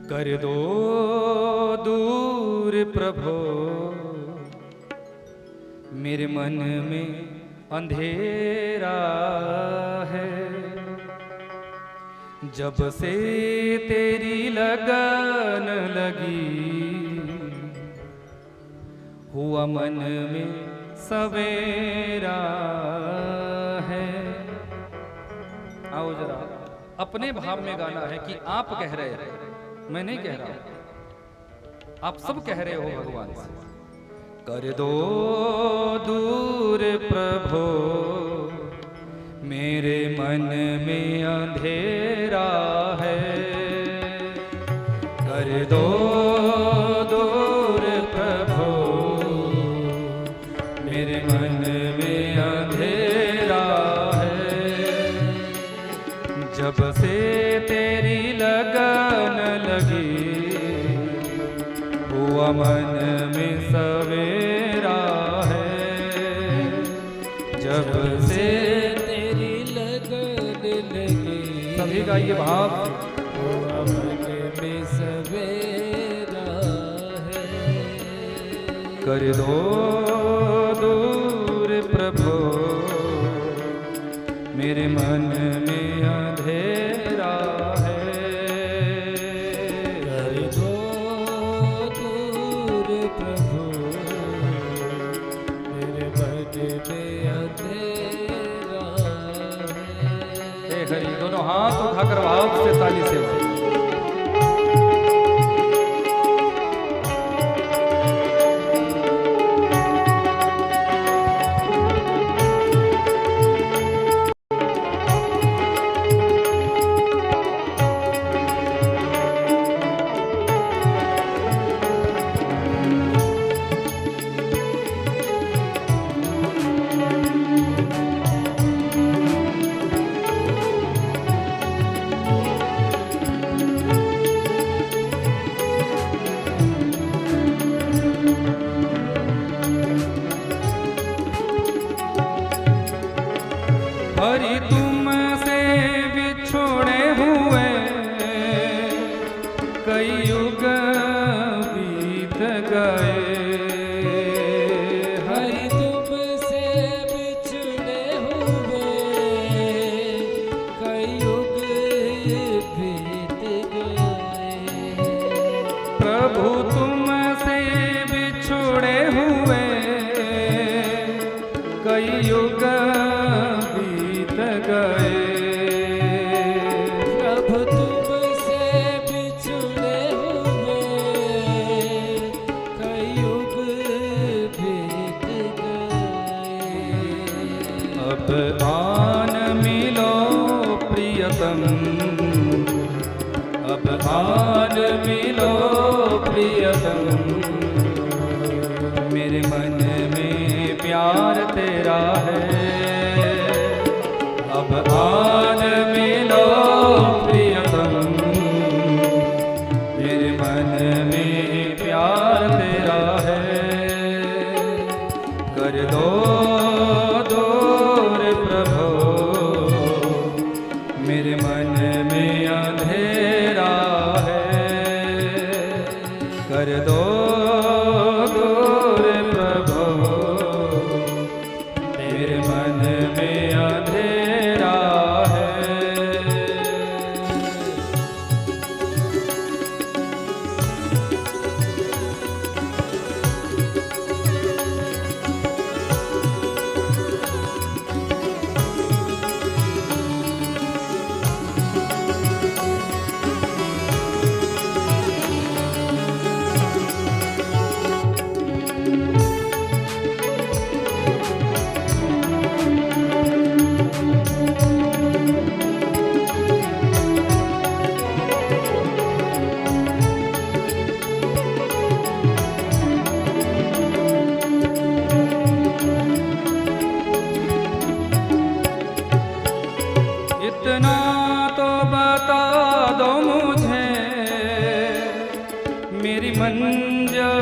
कर दो दूर प्रभो मेरे मन में अंधेरा है। जब से तेरी लगन लगी हुआ मन में सवेरा है। आओ जरा अपने भाव में गाना है कि आप कह रहे हैं, मैं नहीं कह रहा, आप सब कह रहे हो भगवान से। कर दो दूर प्रभो मेरे मन में अंधेरा है। कर दो दूर प्रभो मेरे मन में अंधेरा है। जब से तेरी लगन लगी हुआ मन में सवेरा है। जब से तेरी लगन लगी सभी का ये भाव हुआ मन में सवेरा है। कर दो दूर प्रभो मेरे मन में अंधेरा है। कर दो दूर प्रभु मेरे मन में अंधेरा है। हे हरि, दोनों हाथ उठाकर भाव से ताली से हरि तुमसे बिछोड़े हुए कई युग बीत गए। हरि तुमसे बिछड़े हुए कई युग बीत गए। प्रभु तुमसे बिछोड़े हुए कई युग गए। प्रभु तुमसे बिछड़े हुए कई युग बीत गए। अब आन मिलो प्रियतम, अब आन मिलो प्रियतम। मेरे मन में प्यार तेरा है। अब आन मिलो प्रियतम मेरे मन में प्यार तेरा है। कर दो दूर प्रभो मेरे मन में अंधेरा है। कर दो दूर प्रभो मेरे मन में अंधेरा है। इतना तो बता दो मुझे मेरी मंजिल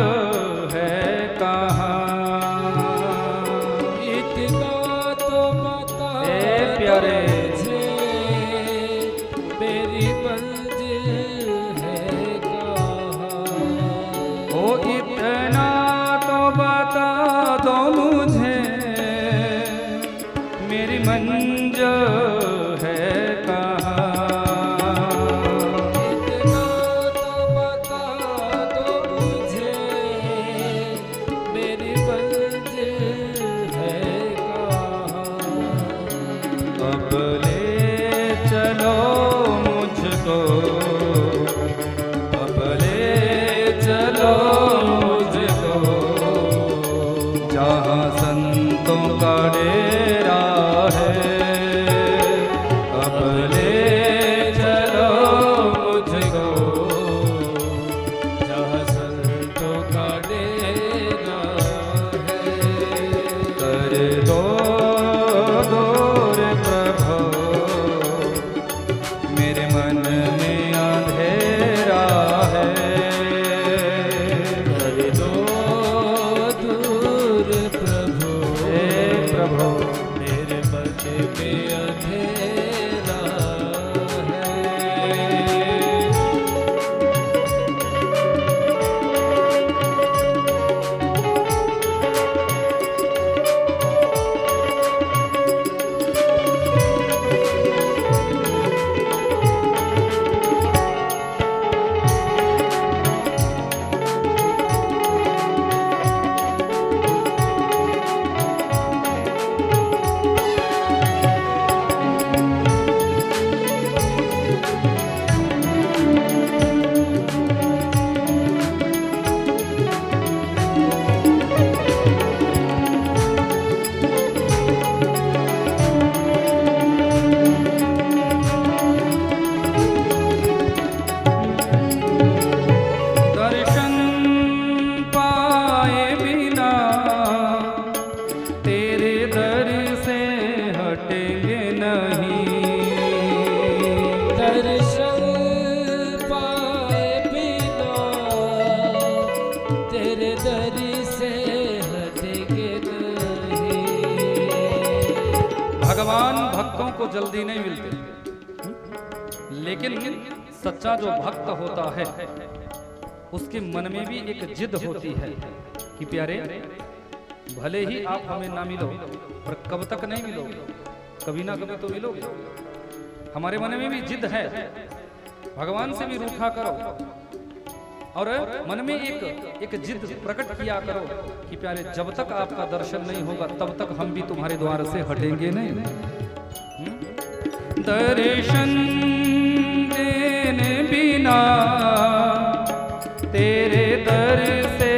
है कहाँ। इतना तो बता प्यारे मुझे मेरी मंजिल है कहाँ। में अंधेरा है। कर दो दूर प्रभु, हे प्रभु मेरे मन में अंधेरा है। दर्शन पाए बिना तेरे दर से हटेंगे नहीं। दर्शन पाए बिना तेरे दर से हटेंगे नहीं। भगवान भक्तों को जल्दी नहीं मिलते, लेकिन सच्चा जो भक्त होता है उसके मन में भी एक जिद होती है कि प्यारे भले ही आप हमें ना मिलो, पर कब तक नहीं मिलोगे, कभी ना कभी तो मिलोगे। हमारे मन में भी जिद है, भगवान से भी रूठा करो और मन में एक जिद प्रकट किया करो कि प्यारे जब तक आपका दर्शन नहीं होगा तब तक हम भी तुम्हारे द्वार से हटेंगे नहीं। दर्शन देने बिना तेरे दर से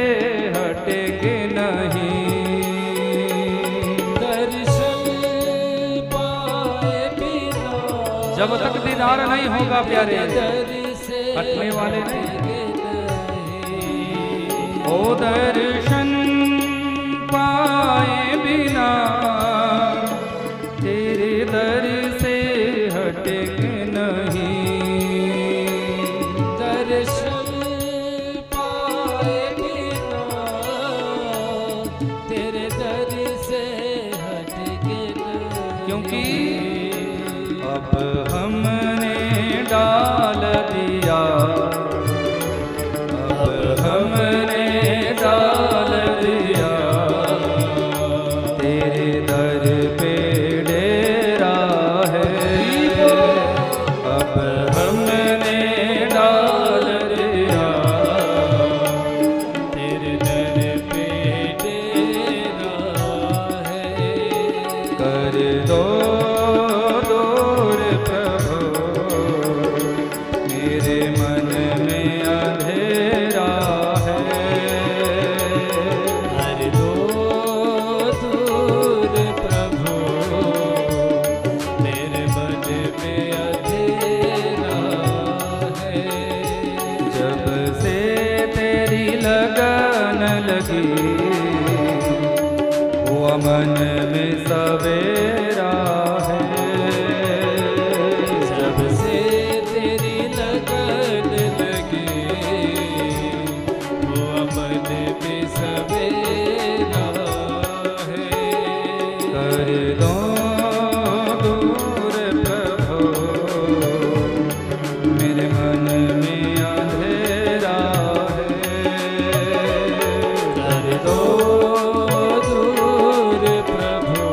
हटेंगे नहीं। दर्शन पाए बिना जब तक दीदार नहीं होगा प्यारे दर से हटने वाले नहीं। नहीं। ओ दर्शन पाए बिना तेरे दर से हटेंगे नहीं। दर्शन पाए बिना तेरे दर से हटेंगे नहीं। क्योंकि अब हमने डाल दिया, अब हमने डाल दिया तेरे दर पे डेरा है। अब हमने डाल दिया तेरे दर पे डेरा है। कर दो दूर प्रभु, मेरे मन में अंधेरा है। कर दो दूर प्रभु, मेरे मन में अंधेरा है। जब से तेरी लगन लगी हुआ मन में सवेरा है। जब से तेरी लगन लगी वो मन में सवेरा है। कर दो दूर प्रभु, मेरे मन में अंधेरा है। कर दो दूर प्रभु,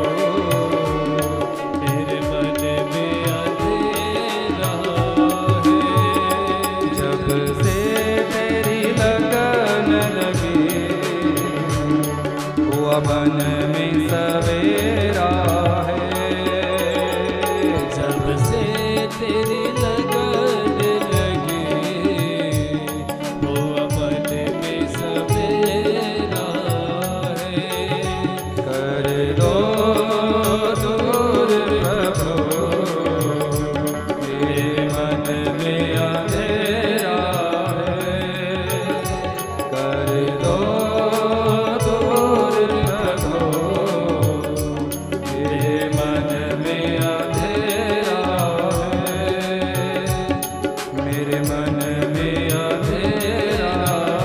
मेरे मन में अंधेरा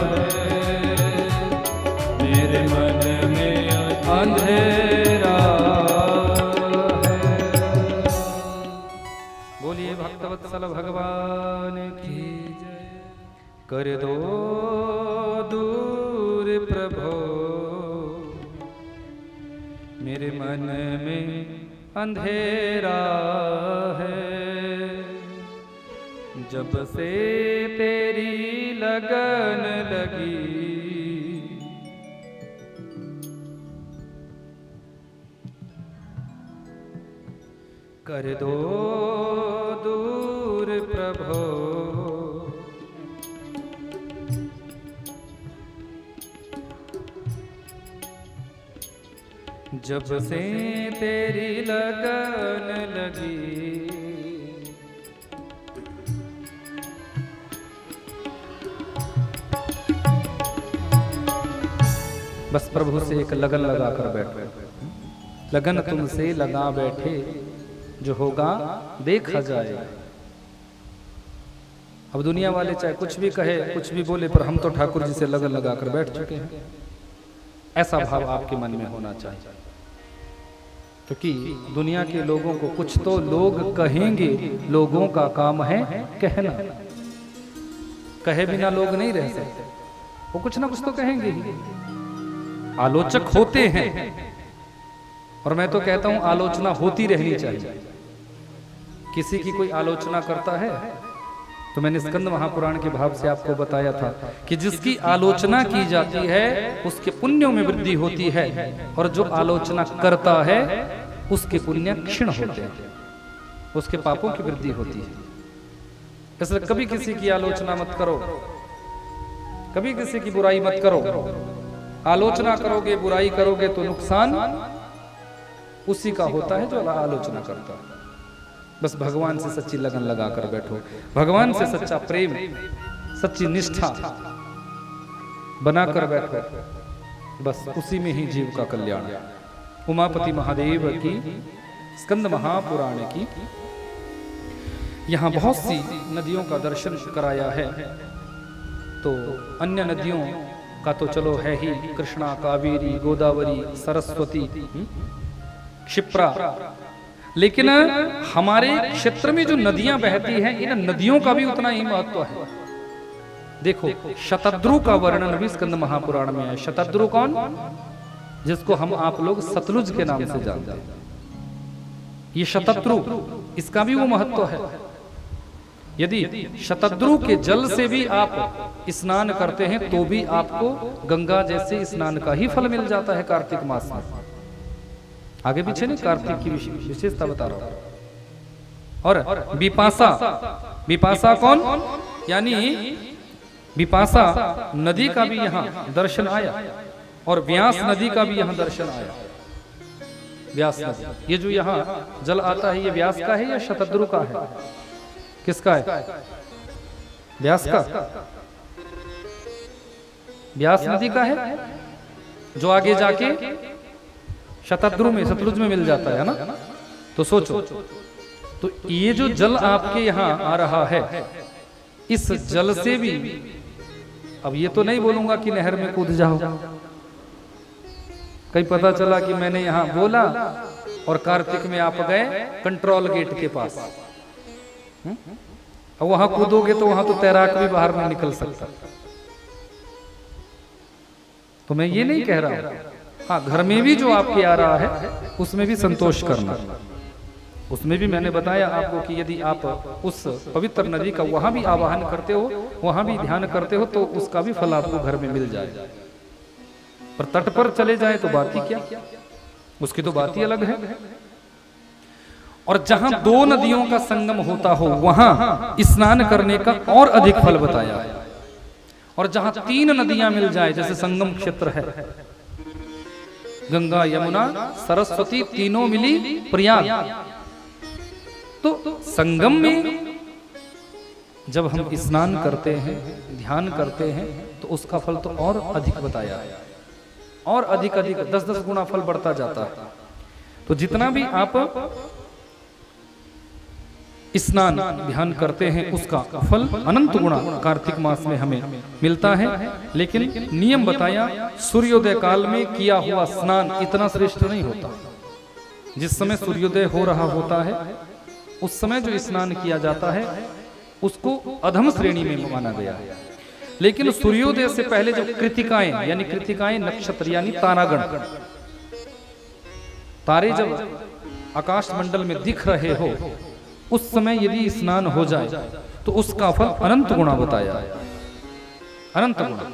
है, मेरे मन में अंधेरा है। बोलिए भक्तवत्सल भगवान की जय। कर दो दूर प्रभो मेरे मन में अंधेरा है, जब से तेरी लगन लगी कर दो दूर प्रभो जब से तेरी लगन लगी। बस प्रभु से एक लगन लगा कर बैठो, लगन तुमसे लगा बैठे, जो होगा देखा जाए। अब दुनिया वाले चाहे कुछ भी कहे कुछ भी बोले, पर हम तो ठाकुर जी से लगन लगा कर बैठ चुके हैं। ऐसा भाव आपके मन में होना चाहिए, क्योंकि दुनिया के लोगों को कुछ तो लोग कहेंगे, लोगों का काम है कहना। कहे बिना लोग नहीं रह सकते, वो कुछ ना कुछ तो कहेंगे ही। आलोचक होते हैं, और मैं तो कहता हूं आलोचना होती रहनी चाहिए। किसी की कोई आलोचना करता है तो मैंने स्कंद महापुराण के भाव से आपको बताया था कि जिसकी आलोचना की जाती है उसके पुण्यों में वृद्धि होती है, और जो आलोचना करता है उसके पुण्य क्षीण होते हैं, उसके पापों की वृद्धि होती है। इसलिए कभी किसी की आलोचना मत करो, कभी किसी की बुराई मत करो। आलोचना करोगे, बुराई करोगे तो नुकसान उसी का होता है जो आलोचना करता है। बस भगवान से सच्ची लगन लगा कर बैठो, भगवान से सच्चा प्रेम, सच्ची निष्ठा बनाकर बैठो, बस उसी में ही जीव का कल्याण। उमापति महादेव की स्कंद महापुराण की यहाँ बहुत सी नदियों का दर्शन कराया है। तो अन्य नदियों का तो चलो है ही, कृष्णा, कावेरी, गोदावरी, सरस्वती, क्षिप्रा, लेकिन हमारे क्षेत्र में जो नदियां बहती हैं, इन नदियों का भी उतना ही महत्व है। देखो, शतद्रु का वर्णन भी स्कंद महापुराण में है। शतद्रु कौन? जिसको हम आप लोग सतलुज के नाम से जानते हैं। ये शतद्रु, इसका भी वो महत्व है। यदि शतद्रु के जल से भी आप स्नान करते हैं तो भी आपको गंगा जैसे स्नान का ही फल मिल जाता है कार्तिक मास में। आगे पीछे नहीं, कार्तिक की विशेषता बता रहा हूं। और विपासा, विपासा कौन? यानी विपासा नदी का भी यहाँ दर्शन आया, और व्यास नदी का भी यहाँ दर्शन आया। व्यास नदी, ये जो यहाँ जल आता है, ये व्यास का है या शतद्रु का है? किसका है? व्यास का। व्यास नदी का है, जो आगे जाके शतद्रु में, सतलुज में मिल जाता है ना। तो सोचो, तो ये जो जल आपके यहाँ आ रहा है, इस जल से भी, अब ये तो नहीं बोलूंगा कि नहर में कूद जाओ। कहीं पता चला कि मैंने यहाँ बोला और कार्तिक में आप गए कंट्रोल गेट के पास, और वहां कूदोगे तो वहां तो तैराक भी बाहर नहीं निकल सकता। तो मैं ये नहीं कह रहा हूं, हाँ, घर में भी जो आपके आ रहा है उसमें भी संतोष करना। उसमें भी मैंने बताया आपको कि यदि आप उस पवित्र नदी का वहां भी आवाहन करते हो, वहां भी ध्यान करते हो, तो उसका भी फल आपको घर में मिल जाए। पर तट पर चले जाए तो बात ही क्या, उसकी तो बात ही अलग है। और जहां दो नदियों का संगम होता हो वहां स्नान करने का और अधिक फल बताया है। और जहां तीन नदियां मिल जाए, जैसे संगम क्षेत्र है, गंगा, यमुना, सरस्वती, तीनों मिली प्रयाग, तो संगम में जब हम स्नान करते हैं, ध्यान करते हैं, तो उसका फल तो और अधिक बताया है, और अधिक अधिक 10-10 गुना फल बढ़ता जाता है। तो जितना भी आप स्नान ध्यान करते हैं उसका फल अनंत गुणा कार्तिक मास में हमें मिलता है। लेकिन नियम बताया, सूर्योदय काल में किया हुआ स्नान इतना श्रेष्ठ नहीं होता। जिस समय सूर्योदय हो रहा होता है उस समय जो स्नान किया जाता है उसको अधम श्रेणी में माना गया है। लेकिन सूर्योदय से पहले जो कृतिकाएं, यानी कृतिकाएं नक्षत्र यानी तारागण, तारे जब आकाश मंडल में दिख रहे हो उस समय यदि स्नान हो जाए तो उसका फल अनंत गुणा बताया है, अनंत गुणा।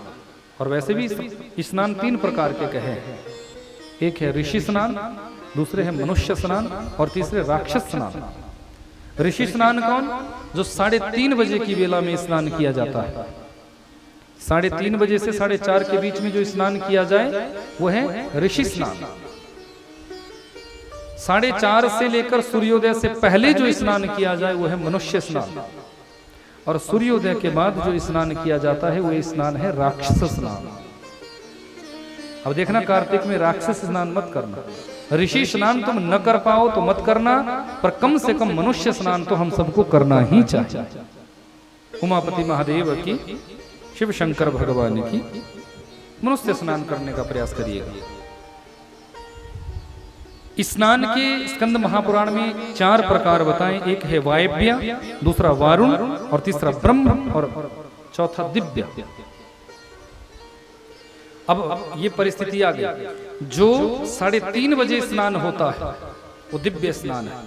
और वैसे भी स्नान 3 प्रकार के कहे हैं। एक है ऋषि स्नान, दूसरे है मनुष्य स्नान और तीसरे राक्षस स्नान। ऋषि स्नान कौन? जो 3:30 बजे की वेला में स्नान किया जाता है। 3:30 बजे से 4:30 के बीच में जो स्नान किया जाए वो है ऋषि स्नान। 4:30 से लेकर सूर्योदय से पहले जो स्नान किया जाए वो है मनुष्य स्नान। और सूर्योदय के बाद जो स्नान किया जाता है वो स्नान है राक्षस स्नान। अब देखना, कार्तिक में राक्षस स्नान मत करना। ऋषि स्नान तुम न कर पाओ तो मत करना, पर कम से कम मनुष्य स्नान तो हम सबको करना ही चाहिए। उमापति महादेव की, शिव शंकर भगवान की, मनुष्य स्नान करने का प्रयास करिएगा। स्नान के स्कंद महापुराण में 4 प्रकार बताएं। एक है वायव्य, दूसरा वारुण और तीसरा ब्रह्म और चौथा दिव्य। अब ये परिस्थिति आ गई। जो 3:30 बजे स्नान होता है वो दिव्य स्नान है।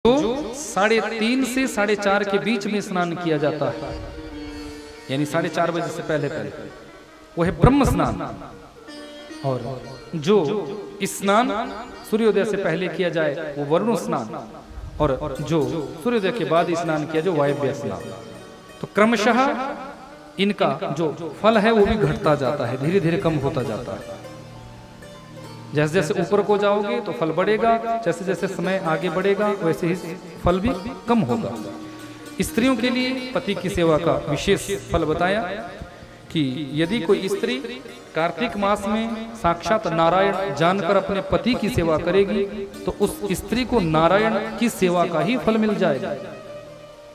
जो 3:30 से 4:30 के बीच में स्नान किया जाता है, यानी 4:30 बजे से पहले वो है ब्रह्म स्नान। और जो स्नान सूर्योदय से पहले किया जाए वो वरुण स्नान, और जो सूर्योदय के बाद स्नान किया जो वायव्य स्नान। तो क्रमशः इनका जो फल है वो भी घटता जाता है, धीरे धीरे कम होता जाता है। जैसे जैसे ऊपर को जाओगे तो फल बढ़ेगा, जैसे जैसे समय आगे बढ़ेगा वैसे ही फल भी कम होगा। स्त्रियों के लिए पति की सेवा का विशेष फल बताया कि यदि कोई स्त्री कार्तिक मास में साक्षात नारायण जानकर अपने पति की सेवा करेगी तो उस स्त्री को नारायण की सेवा का ही फल मिल जाएगा।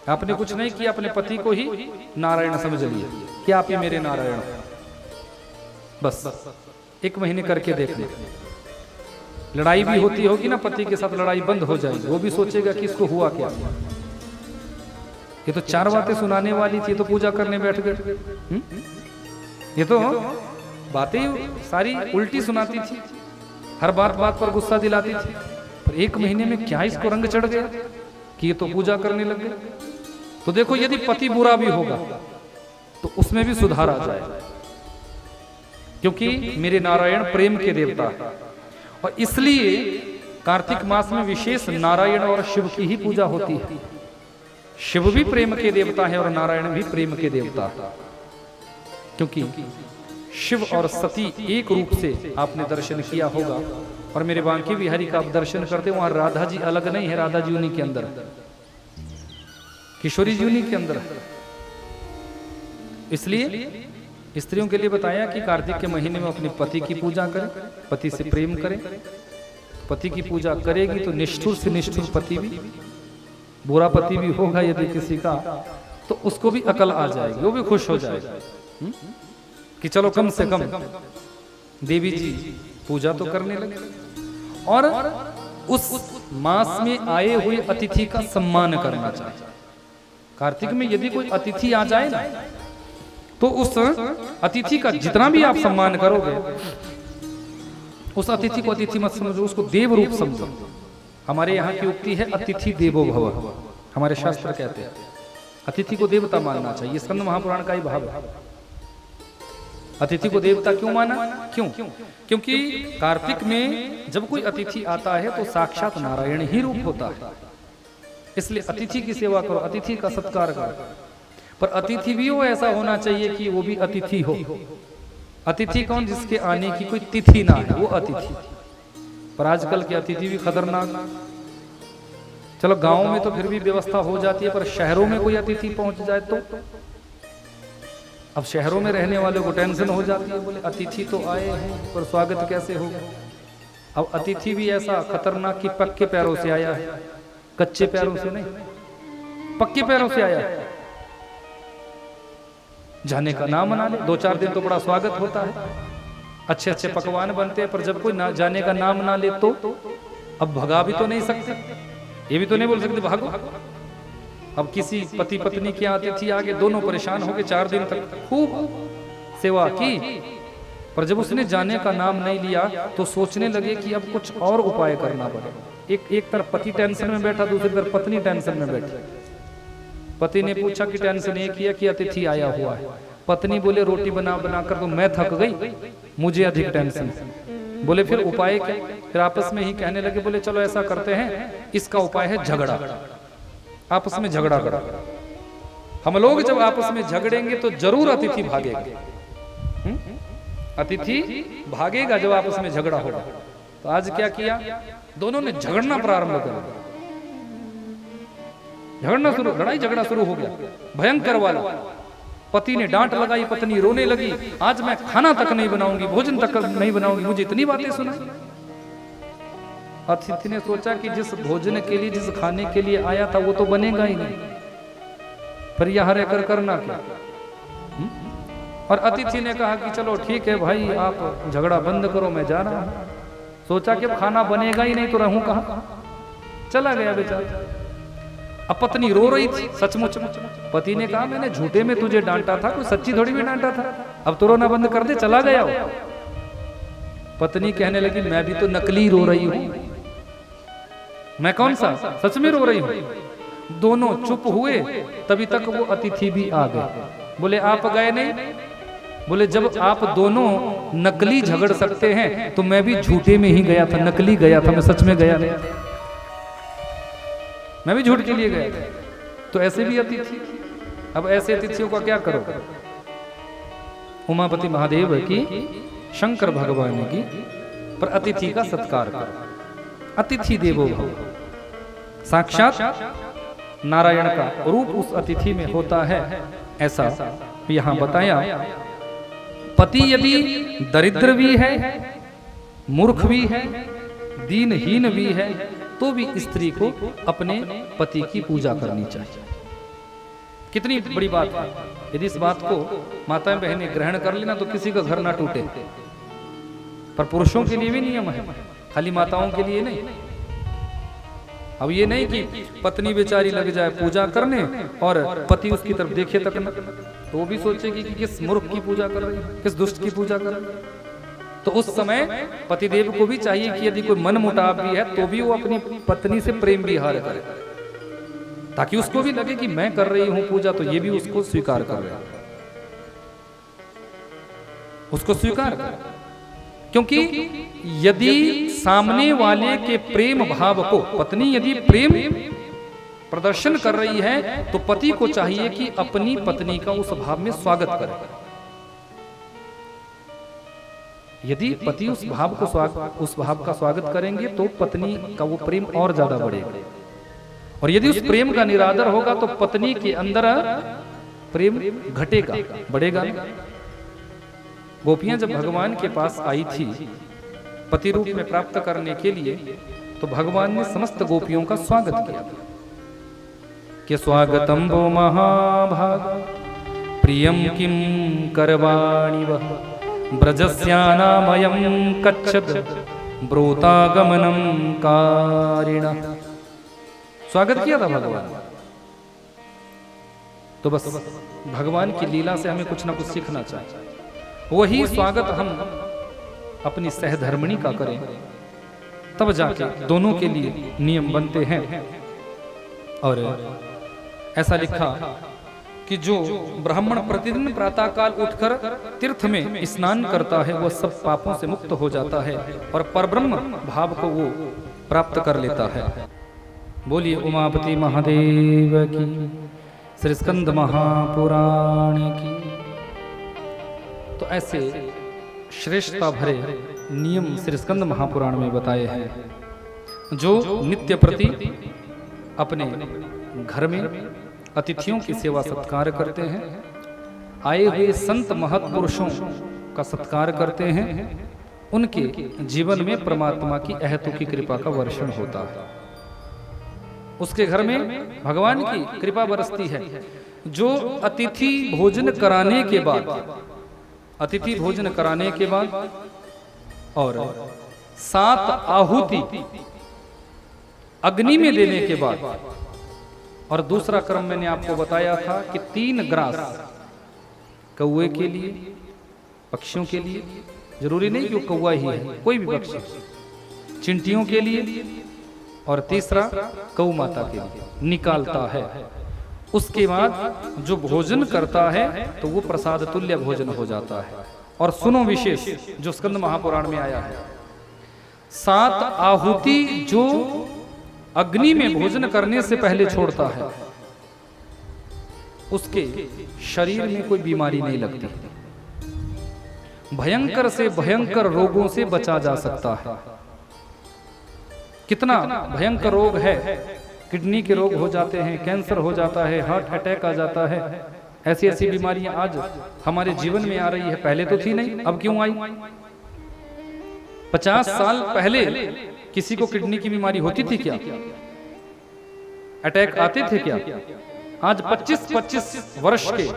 आपने कुछ नहीं किया, अपने पति को ही नारायण समझ लिया कि आप ही मेरे नारायण हो। बस 1 महीने करके देख ले, लड़ाई भी होती होगी ना पति के साथ, लड़ाई बंद हो जाएगी। वो भी सोचेगा कि इसको हुआ क्या। ये तो 4 बातें सुनाने वाली थी, तो पूजा करने बैठ गए। ये तो बातें सारी उल्टी सुनाती थी, हर बात बात पर गुस्सा दिलाती थी। पर 1 महीने में क्या इसको रंग चढ़ गया कि ये तो पूजा करने लग गए। तो देखो, यदि पति बुरा भी होगा तो उसमें भी सुधार आ जाए, क्योंकि मेरे नारायण प्रेम के देवता है। और इसलिए कार्तिक मास में विशेष नारायण और शिव की ही पूजा होती है। शिव भी प्रेम के देवता है और नारायण भी प्रेम के देवता है, क्योंकि शिव और सती एक रूप से आपने दर्शन किया होगा। और मेरे बांके बिहारी का आप दर्शन करते, वहां राधा जी अलग नहीं है, राधा जी उन्हीं के अंदर, किशोरी जी उन्हीं के अंदर है। इसलिए स्त्रियों के लिए बताया कि कार्तिक के महीने में अपने पति की पूजा करें, पति से प्रेम करें। पति की पूजा करेगी तो निष्ठुर से निष्ठुर पति भी, बुरा पति भी होगा यदि किसी का, तो उसको भी अकल आ जाएगी, वो भी खुश हो जाएगा कि चलो कम से कम देवी जी पूजा तो करने लगे। और उस मास में आए हुए अतिथि का सम्मान करना चाहिए। कार्तिक में यदि कोई अतिथि आ जाए ना, तो उस अतिथि का जितना भी आप सम्मान करोगे, उस अतिथि को अतिथि मत समझो, उसको देव रूप समझो। हमारे यहाँ की उक्ति है अतिथि देवो भव। हमारे शास्त्र कहते हैं अतिथि को देवता मानना चाहिए। स्कंद महापुराण का ही भाव है। अतिथि को देवता क्यों माना? क्योंकि कार्तिक में जब कोई अतिथि आता है तो साक्षात नारायण ही रूप होता है। इसलिए अतिथि की सेवा करो, अतिथि का सत्कार करो। पर अतिथि भी वो ऐसा होना चाहिए कि वो भी अतिथि हो। अतिथि कौन? जिसके आने की कोई तिथि ना है, वो अतिथि। पर आजकल के अतिथि भी खतरनाक। चलो गांव में तो फिर भी व्यवस्था हो जाती है, पर शहरों में कोई अतिथि पहुंच जाए तो अब शहरों में रहने वालों को टेंशन हो जाती है, बोले अतिथि तो आए हैं पर स्वागत कैसे होगा। अब अतिथि भी ऐसा खतरनाक कि पक्के पैरों से आया है, कच्चे पैरों से नहीं। पक्के पैरों से आया है, जाने का नाम मना ले। 2-4 दिन तो बड़ा स्वागत होता है, अच्छे अच्छे पकवान बनते हैं, पर जब कोई ना जाने का नाम ना ले तो अब भगा भी तो नहीं सकते, ये भी तो नहीं बोल सकते भागो। अब किसी पति पत्नी की अतिथि आगे, दोनों परेशान हो गए, 4 दिन तक खूब सेवा की, पर जब उसने जाने का नाम नहीं लिया तो सोचने लगे कि अब कुछ और उपाय करना पड़े। एक तरफ पति टेंशन में बैठा, दूसरी तरफ पत्नी टेंशन में बैठी। पति ने पूछा कि टेंशन ये किया कि अतिथि आया हुआ है। पत्नी बोले रोटी बना बना कर तो मैं थक गई, मुझे अधिक टेंशन। बोले फिर उपाय क्या? फिर आपस में ही कहने लगे, बोले चलो ऐसा करते हैं, इसका उपाय है झगड़ा, आपस में झगड़ा करो। हम लोग जब आपस में झगड़ेंगे तो जरूर अतिथि भागेगा, अतिथि भागेगा जब आपस में झगड़ा होगा। तो आज क्या किया, दोनों ने झगड़ना प्रारंभ कर दिया, झगड़ना शुरू, लड़ाई झगड़ा शुरू हो गया भयंकर वाला। पति ने डांट लगाई, पत्नी रोने लगी, आज मैं खाना तक नहीं बनाऊंगी, भोजन तक नहीं बनाऊंगी, मुझे इतनी बातें सुनाई। अतिथि ने सोचा कि जिस भोजन के लिए, जिस खाने के लिए आया था वो तो बनेगा ही नहीं, पर यहां रहकर करना क्या। और अतिथि ने कहा कि चलो ठीक है भाई, आप झगड़ा बंद करो, मैं जा रहा हूं। सोचा कि अब खाना बनेगा ही नहीं तो रहूं कहां, चला गया बेचारा। अब पत्नी रो रही थी सचमुच। पति ने कहा मैंने झूठे में तुझे डांटा था, कोई सच्ची थोड़ी में डांटा था, अब तो रोना बंद कर दे, चला गया हो। पत्नी कहने लगी मैं भी तो नकली रो रही हूं, मैं कौन सा सच में रो रही हूं। दोनों चुप हुए, तभी तक वो अतिथि भी आ गए। बोले आप गए नहीं? बोले जब आप दोनों नकली झगड़ सकते हैं तो मैं भी झूठे में ही गया था, नकली गया था, मैं सच में गया नहीं, मैं भी झूठ के लिए गया था। तो ऐसे भी अतिथि, अब ऐसे अतिथियों का क्या करो। उमापति महादेव की, शंकर भगवान की, पर अतिथि का सत्कार करो। अतिथि देवो भव, साक्षात नारायण का रूप उस अतिथि में होता है, ऐसा यहां बताया। पति यदि दरिद्र भी है, मूर्ख भी है, दीनहीन भी है, तो भी स्त्री को अपने पति की पूजा करनी चाहिए। कितनी बड़ी बात है। यदि इस बात को माताएं बहनें ग्रहण कर लेना तो किसी का घर ना टूटे। पर पुरुषों के लिए भी नियम है, खाली माताओं के लिए नहीं। अब ये नहीं कि पत्नी बेचारी लग जाए पूजा करने और पति उसकी तरफ देखे तक न, तो वो भी सोचेगी कि किस मूर्ख की पूजा कर रही है, किस दुष्ट की पूजा कर रही है। तो उस समय पतिदेव को भी चाहिए कि यदि कोई मन मुटाव भी है तो भी वो अपनी पत्नी से प्रेम विहार करे, ताकि उसको भी लगे कि मैं कर रही हूं पूजा, तो ये भी उसको स्वीकार कर रहे हैं, उसको स्वीकार कर। क्योंकि यदि सामने वाले के प्रेम भाव को, पत्नी यदि प्रेम प्रदर्शन कर रही है तो पति को चाहिए कि अपनी पत्नी का उस भाव में स्वागत करे। यदि पति उस भाव का स्वागत करेंगे तो पत्नी का वो प्रेम और ज्यादा बढ़ेगा। और यदि उस प्रेम का निरादर होगा तो पत्नी के अंदर प्रेम घटेगा, बढ़ेगा नहीं। गोपियां जब भगवान के पास आई थी पति रूप में प्राप्त करने के लिए, तो भगवान ने समस्त गोपियों का स्वागत किया कि स्वागतम वो महाभाग प्रियम किम करवाणि वह ब्रजस्यानामयं कच्छद ब्रूतागमनम कारिणा। स्वागत किया था भगवान। तो बस भगवान की लीला से हमें कुछ ना कुछ सीखना चाहिए। वही स्वागत हम अपनी सहधर्मिणी का करें, तब जाके दोनों के लिए नियम बनते हैं। और ऐसा लिखा कि जो ब्राह्मण प्रतिदिन प्रातःकाल उठकर तीर्थ में स्नान करता है वह सब पापों से मुक्त हो जाता है और परब्रह्म भाव को वो प्राप्त कर लेता है। बोलिए उमापति महादेव की, श्री स्कंद महापुराण की। तो ऐसे श्रेष्ठता भरे नियम श्री स्कंद महापुराण में बताए हैं, जो नित्य प्रति अपने घर में अतिथियों की सेवा सत्कार करते हैं, आए हुए संत महत्पुरुषों का सत्कार करते हैं, उनके जीवन में परमात्मा की अहेतु की कृपा का वर्षण होता है। उसके घर में भगवान की कृपा बरसती है। जो अतिथि भोजन कराने के बाद, अतिथि भोजन कराने के बाद और 7 आहुति अग्नि में देने के बाद, और दूसरा क्रम मैंने आपको बताया था कि 3 ग्रास कौवे के लिए, पक्षियों के लिए, जरूरी नहीं कि वो कौवा ही है, कोई भी पक्षी, चिंटियों के लिए, और तीसरा गौ माता के लिए निकालता है। उसके बाद जो भोजन करता है तो वो प्रसाद तुल्य भोजन हो जाता है। और सुनो विशेष जो स्कंद महापुराण में आया है, 7 आहुति जो अग्नि में भोजन करने से पहले छोड़ता है, उसके शरीर में कोई बीमारी नहीं लगती, भयंकर से भयंकर रोगों से बचा जा सकता है। कितना भयंकर रोग है, किडनी के रोग हो जाते हैं, कैंसर हो जाता है, हार्ट अटैक आ जाता है, ऐसी ऐसी बीमारियां आज हमारे जीवन में आ रही है, पहले तो थी नहीं, अब क्यों आई? 50 साल पहले किसी को किडनी की बीमारी होती थी क्या? अटैक आते थे क्या? आज 25-25 वर्ष के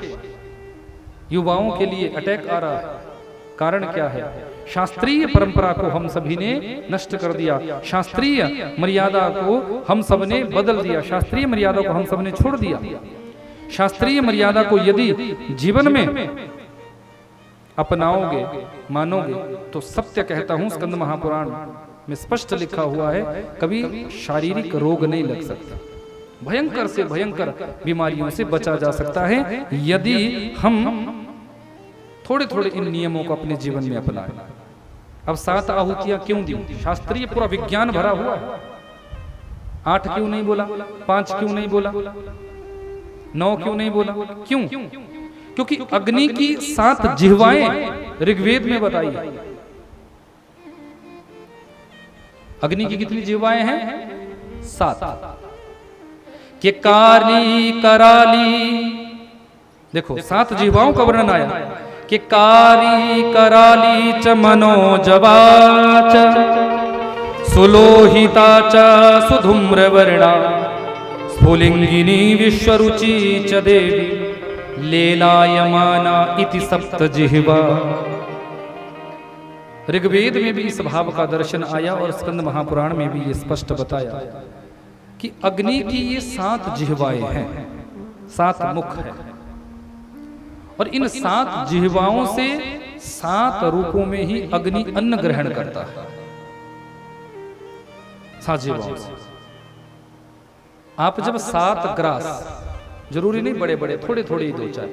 युवाओं के लिए अटैक आ रहा है। कारण क्या है? शास्त्रीय परंपरा को हम सभी ने नष्ट कर दिया, शास्त्रीय मर्यादा को हम सब ने बदल दिया, शास्त्रीय मर्यादा को हम सब ने छोड़ दिया। शास्त्रीय मर्यादा को यदि जीवन में अपनाओगे, मानोगे, तो सत्य कहता हूं, स्कंद महापुराण में स्पष्ट लिखा हुआ है, कभी शारीरिक रोग नहीं लग सकता, भयंकर से भयंकर बीमारियों से बचा जा सकता है यदि हम थोड़े थोड़े इन नियमों को अपने जीवन में अपनाएं। अब 7 आहुतियां क्यों दी? शास्त्रीय पूरा विज्ञान भरा हुआ है। 8 क्यों नहीं बोला? 5 क्यों नहीं बोला? 9 क्यों नहीं बोला? क्यों? क्योंकि अग्नि की 7 जिह्वाएं ऋग्वेद में बताई है। अग्नि की कितनी जिह्वाएं हैं? 7। कि काली कराली, देखो 7 जिह्वाओं का वर्णन आया कि कारी कराली च मनोजवा च सुलोहिता च सुधूम्रवर्णा स्फुलिंगिनी विश्वरुचि च देवी लेलायमाना इति 7 जिह्वा। ऋग्वेद में भी इस भाव का दर्शन आया और स्कंद महापुराण में भी ये स्पष्ट बताया कि अग्नि की ये 7 जिह्वाएं हैं, 7 मुख है, और इन 7 जिह्वाओं से 7 रूपों में ही अग्नि अन्न ग्रहण करता है। 7 जिह्वाओं से आप जब 7 ग्रास, जरूरी नहीं बड़े बड़े, थोड़े थोड़े ही 2-4,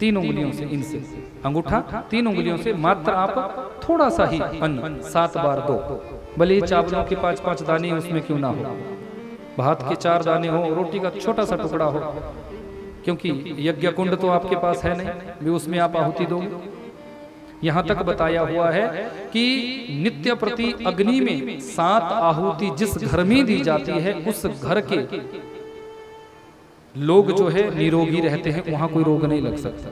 3 उंगलियों से, इनसे अंगूठा 3 उंगलियों से मात्र आप थोड़ा सा ही अन्न 7 बार दो, भले ही चावलों के 5-5 दाने उसमें क्यों ना हो, भात के 4 दाने हो, रोटी का छोटा सा टुकड़ा हो, क्योंकि यज्ञ कुंड तो आपके पास है नहीं, भी उसमें आप आहुति दोगे। यहां तक बताया हुआ है कि नित्य प्रति अग्नि में 7 आहुति जिस घर में दी जाती है, उस घर के लोग जो है निरोगी रहते हैं, वहां कोई रोग नहीं लग सकता।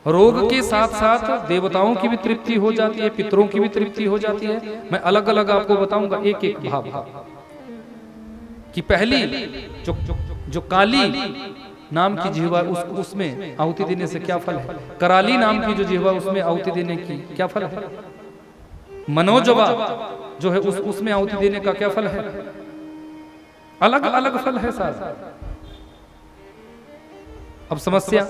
रोग के साथ साथ देवताओं की भी तृप्ति हो जाती है, पितरों की भी तृप्ति हो जाती है। मैं अलग अलग आपको बताऊंगा एक एक भाव कि पहली जो काली नाम की जिह्वा, उसमें आहुति देने से क्या फल है? कराली नाम की जो जिह्वा, उसमें आहुति देने की क्या फल है? मनोजवा जो है उसमें आहुति देने का क्या फल है? अलग अलग फल है सारा। अब समस्या,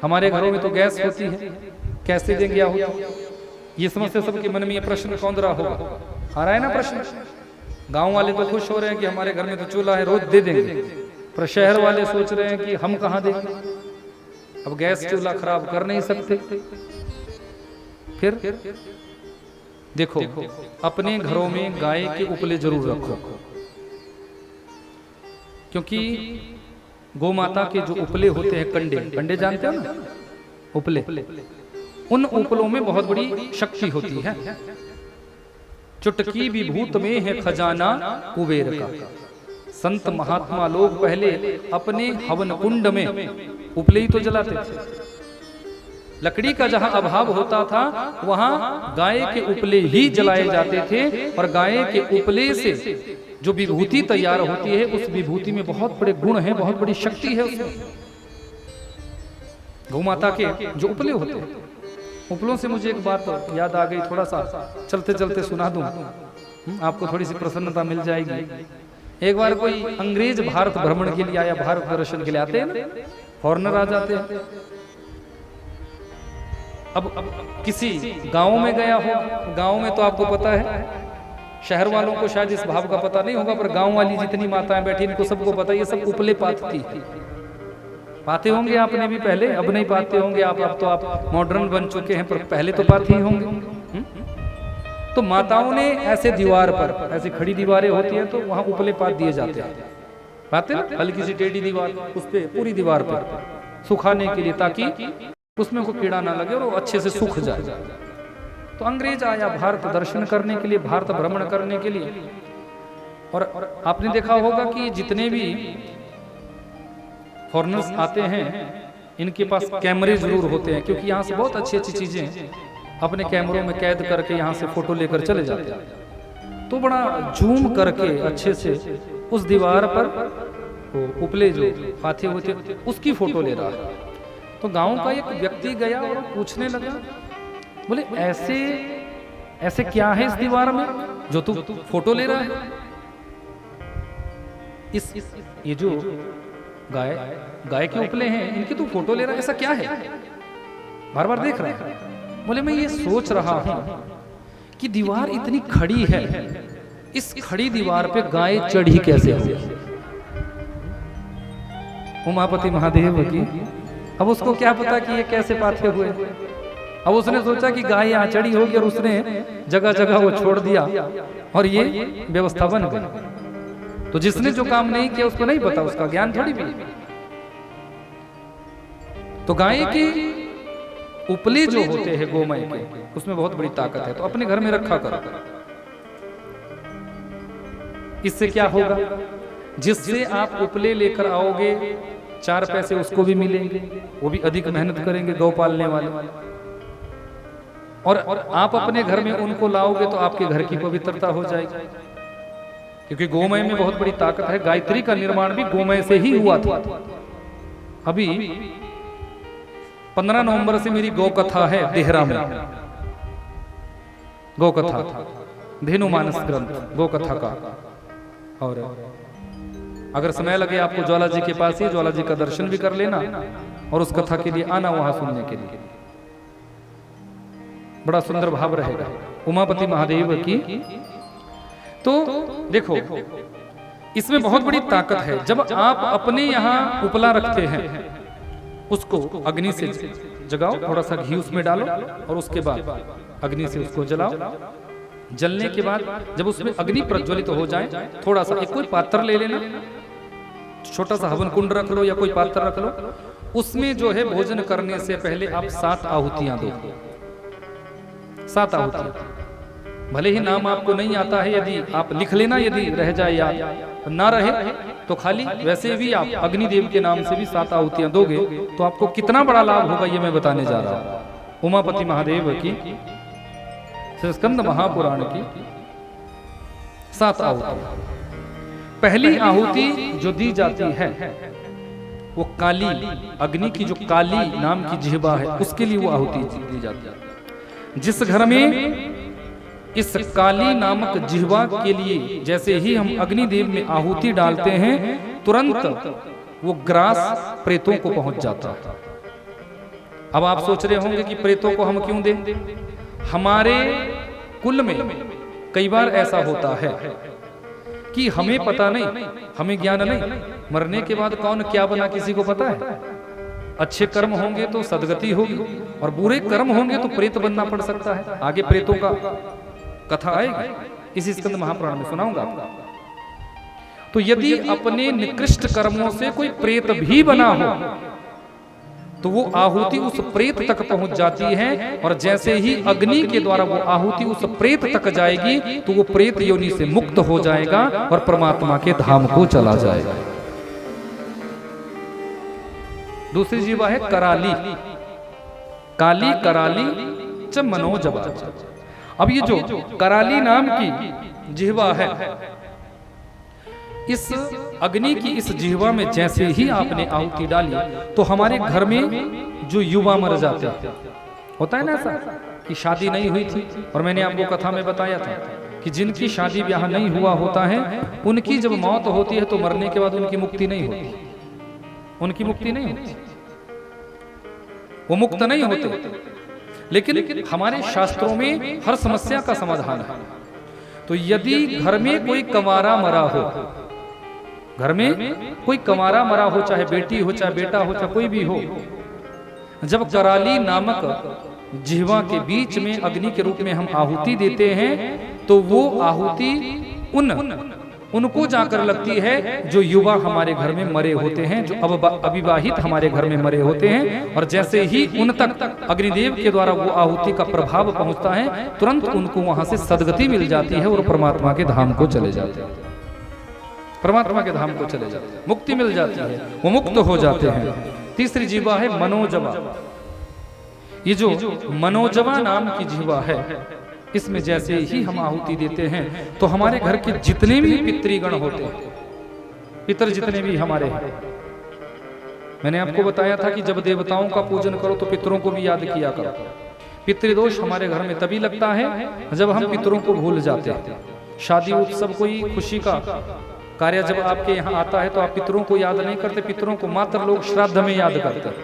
हमारे घरों में तो गैस होती है, कैसे देंगे आहुति? ये समस्या सबके मन में, ये प्रश्न कौन रहा होगा? आ रहा है ना प्रश्न? गांव वाले तो खुश हो रहे हैं कि हमारे घर में तो चूल्हा है, रोज दे देंगे, पर शहर वाले सोच रहे हैं कि हम कहां देंगे, अब गैस चूल्हा खराब कर नहीं सकते। फिर देखो, अपने घरों में गाय के उपले जरूर रखो, क्योंकि गौ माता के जो उपले होते हैं, कंडे जानते हो ना, उपले, उन उपलों में बहुत बड़ी शक्ति होती है। चुटकी विभूत में है खजाना कुबेर का। संत महात्मा लोग पहले अपने हवन कुंड में उपले ही तो जलाते थे। लकड़ी का जहां अभाव होता था वहां गाय के उपले ही जलाए जाते थे, और गाय के उपले से जो विभूति तैयार होती है उस विभूति में बहुत बड़े गुण हैं, बहुत बड़ी शक्ति है उसमें। गौ माता के जो उपले होते हैं, उपलों से मुझे एक बात याद आ गई, थोड़ा सा चलते चलते सुना दूं, आपको थोड़ी सी प्रसन्नता मिल जाएगी। एक बार कोई अंग्रेज भारत भ्रमण के लिए आया, भारत दर्शन के लिए आते हैं ना, फॉरेनर आ जाते हैं। अब किसी गांव में गया हो, गांव में तो आपको पता है, शहर वालों को शायद इस भाव का पता नहीं होगा, पर गांव वाली जितनी माताएं बैठी इनको सबको पता है, ये सब उपले पाती थी। पाते होंगे आपने भी पहले, अब नहीं पाते होंगे आप, अब तो आप मॉडर्न बन चुके हैं, पर पहले तो पाते ही होंगे। तो माताओं ने ऐसे दीवार पर, ऐसे खड़ी दीवारें होती हैं तो वहां उपले पात दिए जाते हैं, पाते ना, हल्की सी टेढ़ी दीवार, उस पे पूरी दीवार पर सुखाने के लिए, ताकि उसमें कोई कीड़ा ना लगे और वो अच्छे से सूख जाए। तो अंग्रेज आया भारत दर्शन करने के लिए, भारत भ्रमण करने के लिए, और आपने देखा होगा कि जितने भी फॉरेनर्स आते हैं इनके पास कैमरे जरूर होते हैं, क्योंकि यहाँ से बहुत अच्छी अच्छी चीजें अपने कैमरों में कैद करके यहाँ से फोटो लेकर चले जाते हैं। तो बड़ा जूम करके अच्छे से उस दीवार पर वो उपले जो पाथे होते उसकी फोटो ले रहा है। तो गांव का एक व्यक्ति गया और पूछने लगा, बोले ऐसे ऐसे क्या है इस दीवार में जो तू फोटो ले रहा है? ये जो गाय के उपले हैं इनकी तू फोटो ले रहा है, ऐसा क्या है? बार बार देख रहा है। बोले मैं ये सोच रहा हूं कि दीवार इतनी खड़ी है, इस खड़ी दीवार पे गाय चढ़ी कैसे होगी? उमापति महादेव की, अब उसको क्या पता कि ये कैसे पाथे हुए। अब उसने सोचा कि गाय यहाँ चढ़ी होगी और उसने जगह जगह वो छोड़ दिया और ये व्यवस्था बन गई। तो जिसने जो काम नहीं किया उसको नहीं पता, उसका ज्ञान थोड़ी भी। तो गाय के उपले जो होते हैं गोमय के, उसमें बहुत बड़ी ताकत है, तो अपने घर में रखा करो। इससे क्या होगा, जिससे आप उपले लेकर आओगे 4 पैसे उसको भी मिलेंगे, वो भी अधिक मेहनत करेंगे गौ पालने वाले, और आप अपने घर में उनको लाओगे तो आपके घर की पवित्रता हो जाएगी, क्योंकि गोमय में बहुत बड़ी ताकत है। गायत्री का निर्माण भी गोमय से ही हुआ था। अभी 15 नवंबर से मेरी गौ कथा है देहरा में, गौ कथा, धेनु मानस ग्रंथ गौ कथा का। और अगर समय लगे आपको ज्वाला जी के पास ही, ज्वाला जी का दर्शन भी कर लेना और उस कथा के लिए आना वहां सुनने के लिए, बड़ा सुंदर भाव रहेगा उमापति महादेव की। तो देखो इसमें बहुत बड़ी ताकत है। जब आप अपने यहाँ उपला रखते हैं, उसको अग्नि से जगाओ, थोड़ा सा घी उसमें डालो और उसके बाद अग्नि से उसको जलाओ। जलने के बाद जब उसमें अग्नि प्रज्वलित हो जाए, थोड़ा सा एक कोई पात्र ले लेना, छोटा सा हवन कुंड रख लो या कोई पात्र रख लो, उसमें जो है भोजन करने से पहले आप 7 आहुतियां दो। 7 आहुतियां, भले ही नाम आपको नहीं आता है, यदि आप लिख लेना, यदि रह जाए याद ना रहे तो खाली वैसे भी आप अग्निदेव के नाम से भी 7 आहुतियां दोगे तो आपको कितना बड़ा लाभ होगा ये मैं बताने जा रहा हूं। उमापति महादेव की स्कंद महापुराण की 7 आहुतियां। पहली आहुति जो दी जाती है वो काली, अग्नि की जो काली नाम की जिह्वा है उसके लिए वो आहुति दी जाती है। जिस घर में इस काली नामक जिह्वा के लिए जैसे ही हम अग्निदेव में आहुति डालते हैं, तुरंत वो ग्रास प्रेतों को पहुंच जाता है। अब आप सोच रहे होंगे कि प्रेतों को हम क्यों दें? हमारे कुल में कई बार ऐसा होता है कि हमें पता नहीं, हमें ज्ञान नहीं, मरने के बाद कौन क्या बना किसी को पता है। अच्छे कर्म होंगे तो सदगति होगी और बुरे कर्म होंगे तो प्रेत बनना पड़ सकता है। आगे प्रेतों का कथा आएगी, इसी स्कंद महापुराण में सुनाऊंगा आपको। तो यदि अपने निकृष्ट कर्मों से कोई प्रेत भी बना हो तो वो आहुति उस प्रेत तक पहुंच जाती है, और जैसे ही अग्नि के द्वारा वो आहुति उस प्रेत तक जाएगी तो वो प्रेत योनि से मुक्त हो जाएगा और परमात्मा के धाम को चला जाएगा। दूसरी जीवा है कराली। काली कराली च मनोजवा। अब ये जो कराली नाम की जिह्वा है, इस अग्नि की इस जिह्वा में जैसे ही आपने आहुति डाली तो हमारे घर में जो युवा मर जाते हैं, होता है ना ऐसा कि शादी नहीं हुई थी, और मैंने आपको कथा में बताया था कि जिनकी शादी ब्याह नहीं हुआ होता है उनकी जब मौत होती है तो मरने के बाद उनकी मुक्ति नहीं होती, उनकी मुक्ति नहीं होती, वो मुक्त नहीं होते। लेकिन हमारे शास्त्रों में हर समस्या का समाधान है। तो यदि घर में कोई कंवारा मरा हो, घर में कोई कंवारा मरा हो, चाहे बेटी हो चाहे बेटा हो चाहे कोई भी हो, जब कराली नामक जिह्वा के बीच में अग्नि के रूप में हम आहुति देते हैं तो वो आहुति उनको जाकर लगती है जो युवा हमारे घर में मरे होते हैं, जो अविवाहित हमारे घर में मरे होते हैं। और जैसे ही उन तक अग्निदेव के द्वारा वो आहुति का प्रभाव पहुंचता है, तुरंत उनको वहां से सदगति मिल जाती है और परमात्मा के धाम को चले जाते हैं, परमात्मा के धाम को चले जाते हैं, मुक्ति मिल जाती है, वो मुक्त हो जाते हैं। तीसरी जिह्वा है मनोजवा। ये जो मनोजवा नाम की जिह्वा है, इसमें जैसे ही हम आहुति देते हैं तो हमारे घर के जितने भी पितृगण होते हैं, पितर जितने भी हमारे हैं, मैंने आपको बताया था कि जब देवताओं का पूजन करो तो पितरों को भी याद किया करो। पितृदोष हमारे घर में तभी लगता है जब हम पितरों को भूल जाते हैं। शादी उत्सव कोई खुशी का कार्य जब आपके यहाँ आता है तो आप पितरों को याद नहीं करते, पितरों को मात्र लोग श्राद्ध में याद करते हैं।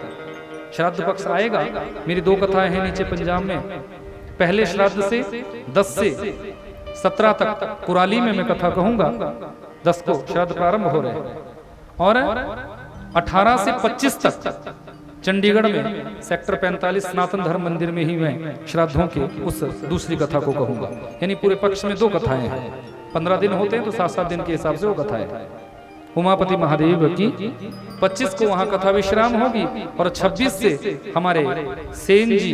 श्राद्ध पक्ष आएगा, मेरी 2 कथाएं हैं नीचे पंजाब में। पहले श्राद्ध से 10 से 17 तक कुराली में मैं कथा कहूंगा, 10 को श्राद्ध प्रारंभ हो रहे हैं, और 18 से 25 तक चंडीगढ़ में सेक्टर 45 सनातन धर्म मंदिर में ही मैं श्राद्धों के उस दूसरी कथा को कहूंगा। यानी पूरे पक्ष में 2 कथाएं हैं, 15 दिन होते हैं तो 7-7 दिन के हिसाब से वो कथाएं। उमापति महादेव की 25 को वहां कथा विश्राम होगी, और 26 से हमारे सेन जी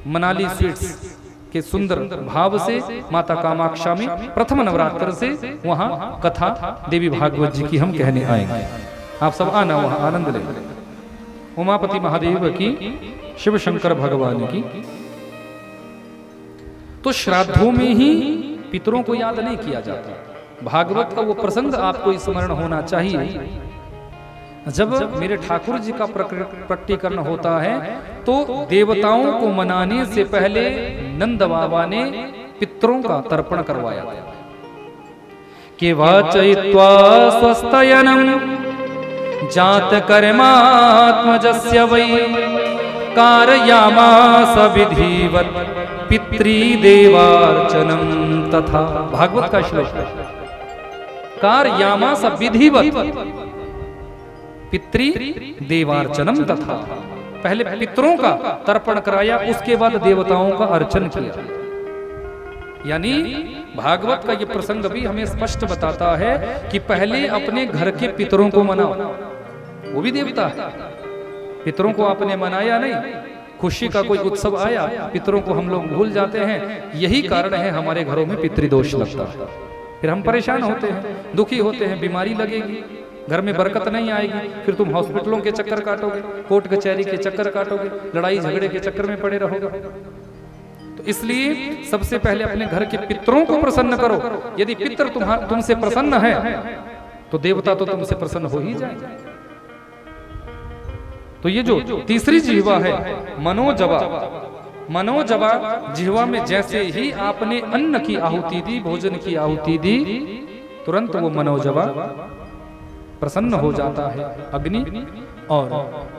मनाली स्वीट्स के सुंदर भाव से माता कामाक्षा में प्रथम नवरात्र से वहां कथा देवी भागवत जी की हम कहने आएंगे। आप सब आना, वहां आनंद लेंगे। उमापति महादेव की, शिव शंकर भगवान की। तो श्राद्धों में ही पितरों को याद नहीं किया जाता। भागवत का वो प्रसंग आपको स्मरण होना चाहिए। जब मेरे ठाकुर जी का प्रकटीकरण होता है तो देवताओं को मनाने से पहले नंद बाबा ने पितरों का तर्पण करवाया था। के वाचयित्वा स्वस्तयनम जात कर्मात्मजस्य वै कारयामास विधिवत पितृदेवार्चनम तथा। भागवत का श्लोक है। कारयामास विधिवत पितृदेवार्चनम तथा, पहले पितरों का तर्पण कराया, उसके बाद देवताओं का अर्चन किया। यानी भागवत का ये प्रसंग भी हमें स्पष्ट बताता है कि पहले अपने घर के पितरों को मनाओ, वो भी देवता है। पितरों को आपने मनाया नहीं, खुशी का कोई उत्सव आया, पितरों को हम लोग भूल जाते हैं। यही कारण है हमारे घरों में पितृदोष लगता है। फिर हम परेशान होते हैं, दुखी होते हैं, बीमारी लगेगी, घर में बरकत नहीं आएगी, फिर तुम हॉस्पिटलों के चक्कर काटोगे, कोर्ट कचहरी के चक्कर काटोगे, लड़ाई झगड़े के चक्कर में पड़े रहोगे। तो इसलिए सबसे पहले अपने घर के पितरों को प्रसन्न करो। यदि पितर तुमसे प्रसन्न है तो देवता तो तुमसे प्रसन्न हो ही जाएंगे। तो ये जो तीसरी जिह्वा है मनोजवा, मनोजवा जिह्वा में जैसे ही आपने अन्न की आहुति दी, भोजन की आहुति दी, तुरंत वो मनोजवा प्रसन्न हो जाता है अग्नि, और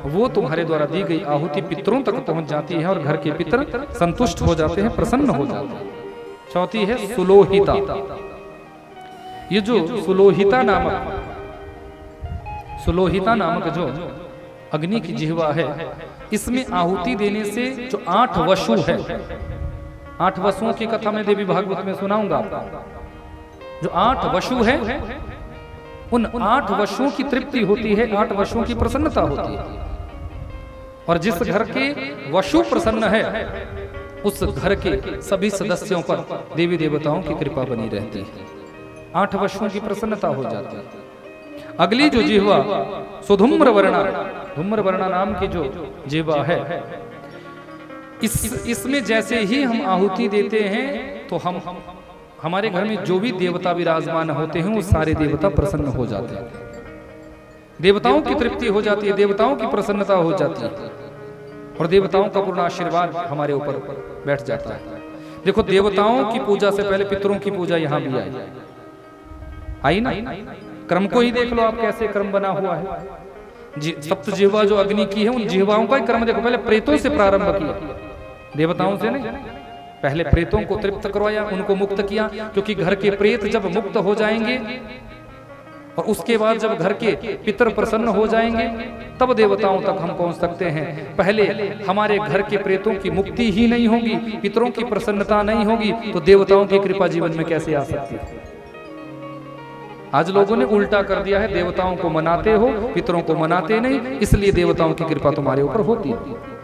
वो तुम्हारे द्वारा दी गई आहुति पितरों तक पहुंच जाती है और घर के पितर संतुष्ट हो जाते हैं, प्रसन्न हो जाते हैं। चौथी है सुलोहिता। ये जो सुलोहिता नामक जो अग्नि की जिह्वा है, इसमें आहुति देने से जो 8 वसु है, 8 वसुओं की कथा मैं देवी भागवत में सुनाऊंगा। जो 8 वसु है, उन 8 वसुओं की तृप्ति होती है, 8 वसुओं की प्रसन्नता होती है। और जिस घर के वसु प्रसन्न है, उस घर के सभी सदस्यों पर देवी देवताओं की कृपा बनी रहती है। 8 वसुओं की प्रसन्नता हो जाती है। अगली जो जिह्वा सुधूम्र वर्णा, धूम्र वर्णा नाम की जो जिह्वा है, इसमें जैसे ही हम आहुति देते हैं तो हमारे घर में जो भी देवता विराजमान होते हैं वो सारे देवता प्रसन्न हो जाते हैं, देवताओं की तृप्ति हो जाती है, देवताओं की प्रसन्नता हो जाती है और देवताओं का पूर्ण आशीर्वाद हमारे ऊपर बैठ जाता है। देखो, देवताओं की पूजा से पहले पितरों की पूजा यहाँ भी आई ना। क्रम को ही देख लो आप, कैसे क्रम बना हुआ है। सप्त जिह्वा जो अग्नि की है, उन जिह्वाओं का ही क्रम देखो। पहले प्रेतों से प्रारंभ किया, देवताओं से नहीं। पहले प्रेतों को तृप्त करवाया, उनको मुक्त किया, क्योंकि घर के प्रेत जब मुक्त हो जाएंगे और उसके बाद जब घर के पितर प्रसन्न हो जाएंगे तब देवताओं तक हम पहुंच सकते हैं। पहले हमारे घर के प्रेतों की मुक्ति ही नहीं होगी, पितरों की प्रसन्नता नहीं होगी, तो देवताओं की कृपा जीवन में कैसे आ सकती है। आज लोगों ने उल्टा कर दिया है, देवताओं को मनाते हो, पितरों को मनाते नहीं, इसलिए देवताओं की कृपा तुम्हारे ऊपर होती है।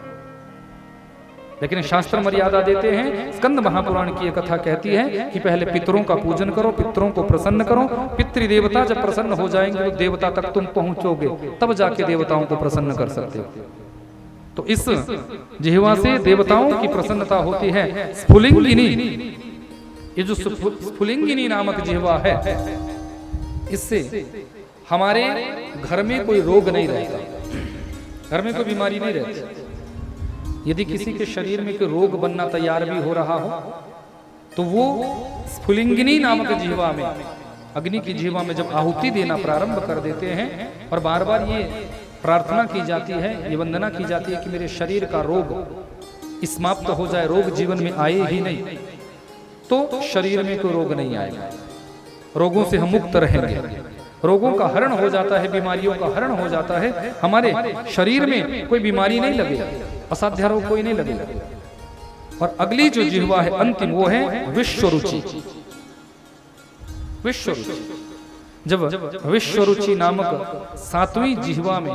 लेकिन शास्त्र मर्यादा देते हैं। स्कंद महापुराण की एक कथा कहती है कि पहले पितरों का पूजन करो, पितरों को प्रसन्न करो। पितृदेवता जब प्रसन्न हो जाएंगे तो देवता तक तुम पहुंचोगे, तब जाके देवताओं को प्रसन्न कर सकते हो। तो इस जिह्वा से देवताओं की प्रसन्नता होती है। स्फुलिंगिनी, ये जो स्फुलिंगिनी नामक जिह्वा है, इससे हमारे घर में कोई रोग नहीं रहता, घर में कोई बीमारी नहीं रहती। यदि किसी के शरीर में कोई रोग बनना तैयार भी हो रहा हो तो वो स्फुलिंगिनी नामक जिह्वा में, अग्नि की जिह्वा में जब आहुति देना प्रारंभ कर देते हैं और बार बार ये प्रार्थना की जाती है, ये वंदना की जाती है कि मेरे शरीर का रोग समाप्त हो जाए, रोग जीवन में आए ही नहीं, तो शरीर में कोई रोग नहीं आएगा, रोगों से हम मुक्त रहेंगे। रोगों का हरण हो जाता है, बीमारियों का हरण हो जाता है, हमारे शरीर में कोई बीमारी नहीं लगेगी, असाध्य रोग कोई नहीं लगेगा। और अगली जो जिह्वा है अंतिम, वो है विश्वरुचि। विश्वरुचि, जब विश्वरुचि नामक 7वीं जिह्वा में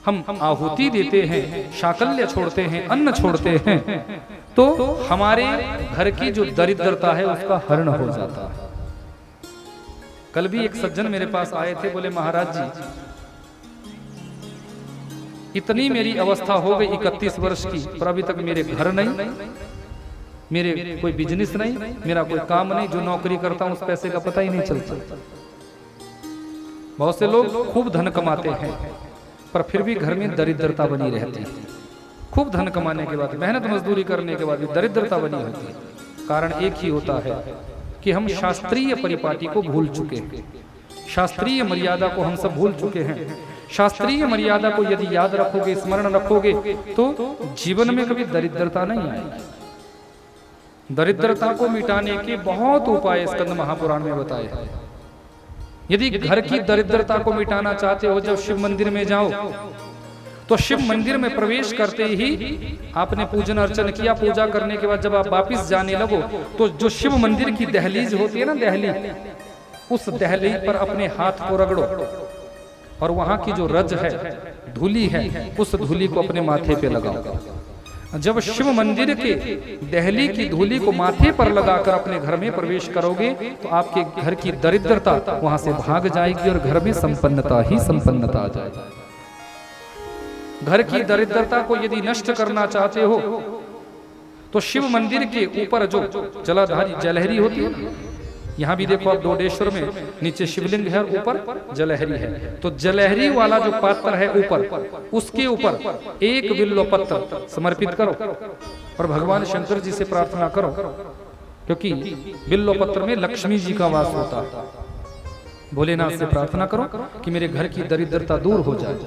हम आहुति देते हैं, शाकल्य छोड़ते हैं, अन्न छोड़ते हैं, तो हमारे घर की जो दरिद्रता है उसका हरण हो जाता है। कल भी एक सज्जन मेरे पास आए थे, बोले महाराज जी इतनी मेरी अवस्था हो गई 31 वर्ष की, पर अभी तक मेरे घर नहीं, मेरे कोई बिजनेस नहीं, मेरा कोई काम नहीं, जो नौकरी करता हूं उस पैसे का पता ही नहीं चलता। बहुत से लोग खूब धन कमाते हैं पर फिर भी घर में दरिद्रता बनी रहती है। खूब धन कमाने के बाद, मेहनत मजदूरी करने के बाद भी दरिद्रता बनी होती है। कारण एक ही होता है कि हम शास्त्रीय परिपाटी को भूल चुके हैं, शास्त्रीय मर्यादा को हम सब भूल चुके हैं। शास्त्रीय मर्यादा को यदि याद रखोगे, स्मरण रखोगे, तो जीवन में कभी दरिद्रता नहीं आएगी। दरिद्रता को मिटाने के बहुत उपाय स्कंद महापुराण में बताए हैं। यदि घर की दरिद्रता को मिटाना चाहते हो, जब शिव मंदिर में जाओ तो शिव मंदिर में प्रवेश करते ही आपने पूजन अर्चन किया, पूजा करने के बाद जब आप वापिस जाने लगो तो जो शिव मंदिर की दहलीज होती है ना, दहली, उस दहली पर अपने हाथ को रगड़ो और वहां की जो रज है, धूली है, उस धूली को अपने माथे पे लगाओ। जब शिव मंदिर के दहली की धूली को माथे पर लगाकर अपने घर में प्रवेश करोगे तो आपके घर की दरिद्रता वहां से भाग जाएगी और घर में संपन्नता ही संपन्नता आ जाएगी। घर की दरिद्रता को यदि नष्ट करना चाहते हो तो शिव मंदिर के ऊपर जो जलाधारी जलहरी होती है, यहाँ भी देखो आप डोडेश्वर में नीचे शिवलिंग है और ऊपर जलहरी है, तो जलहरी वाला जो पात्र है ऊपर, उसके ऊपर एक बिल्व पत्र समर्पित करो और भगवान शंकर जी से प्रार्थना करो, क्योंकि बिल्व पत्र में लक्ष्मी जी का वास होता है। भोलेनाथ से प्रार्थना करो कि मेरे घर की दरिद्रता दूर हो जाए।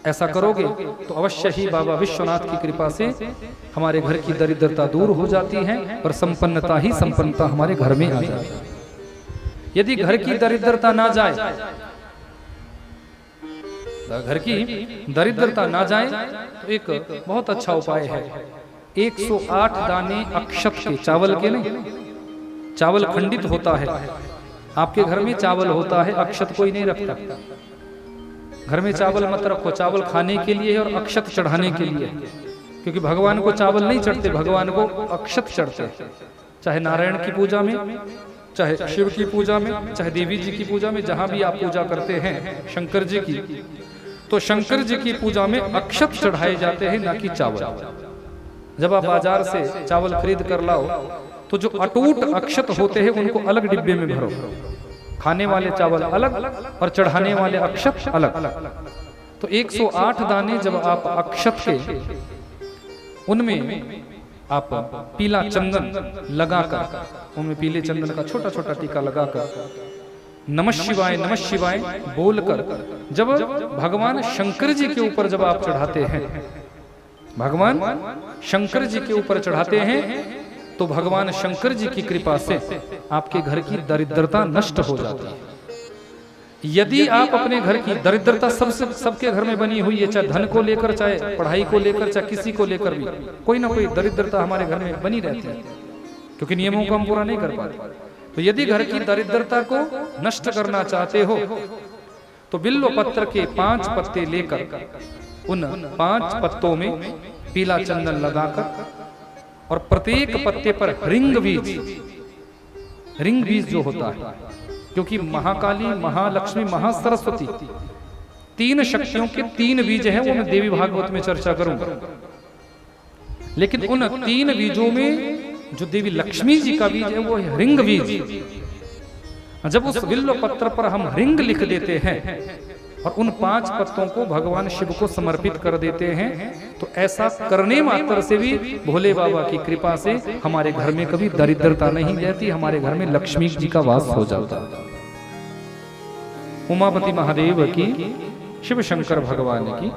ऐसा करोगे तो अवश्य ही बाबा विश्वनाथ की कृपा से हमारे घर की दरिद्रता दूर हो जाती है और संपन्नता ही संपन्नता हमारे घर में आ जाती है। यदि घर की दरिद्रता ना जाए, घर की दरिद्रता ना जाए तो एक बहुत अच्छा उपाय है। 108 दाने अक्षत के, चावल के नहीं, चावल खंडित होता है, आपके घर में चावल होता है, अक्षत कोई नहीं रखता। घर में चावल मत रखो, चावल खाने के लिए और अक्षत चढ़ाने के लिए, क्योंकि भगवान को चावल नहीं चढ़ते, भगवान को अक्षत चढ़ते। चाहे नारायण की पूजा में, चाहे शिव की पूजा में, चाहे देवी जी की पूजा में, जहां भी आप पूजा करते हैं शंकर जी की, तो शंकर जी की पूजा में अक्षत चढ़ाए जाते हैं, ना कि चावल। जब आप बाजार से चावल खरीद कर लाओ तो जो अटूट अक्षत होते हैं उनको अलग डिब्बे में भरो, खाने वाले चावल अलग और चढ़ाने वाले अक्षत अलग। तो 108 दाने जब आप अक्षत के उनमें आप पीला चंदन लगाकर, उनमें पीले चंदन का छोटा छोटा टीका लगाकर नमः शिवाय बोलकर जब भगवान शंकर जी के ऊपर जब आप चढ़ाते हैं, भगवान शंकर जी के ऊपर चढ़ाते हैं तो भगवान शंकर जी की कृपा से आपके घर की दरिद्रता नष्ट हो जाती है। यदि आप अपने घर की दरिद्रता सबके घर में बनी हुई है, चाहे धन को लेकर, चाहे पढ़ाई को लेकर, चाहे किसी को लेकर भी कोई ना कोई दरिद्रता हमारे घर में बनी रहती है, क्योंकि नियमों को हम पूरा नहीं कर पाते। तो यदि घर की दरिद्रता को नष्ट करना चाहते हो तो बिल्व पत्र के 5 पत्ते लेकर उन 5 पत्तों में पीला चंदन लगाकर और प्रत्येक पत्ते पर रिंग बीज जो होता है, क्योंकि महाकाली, महालक्ष्मी, महासरस्वती 3 शक्तियों के 3 बीज हैं, वो मैं देवी भागवत में चर्चा करूंगा। लेकिन उन 3 बीजों में जो देवी लक्ष्मी जी का बीज है वो है रिंग बीज। जब उस बिल्व पत्र पर हम रिंग लिख देते हैं और उन 5 पत्तों को भगवान शिव को समर्पित कर देते हैं, तो ऐसा करने मात्र से भी भोले बाबा की कृपा से हमारे घर में कभी दरिद्रता नहीं रहती, हमारे घर में लक्ष्मी जी का वास हो जाता। उमापति महादेव की, शिव शंकर भगवान की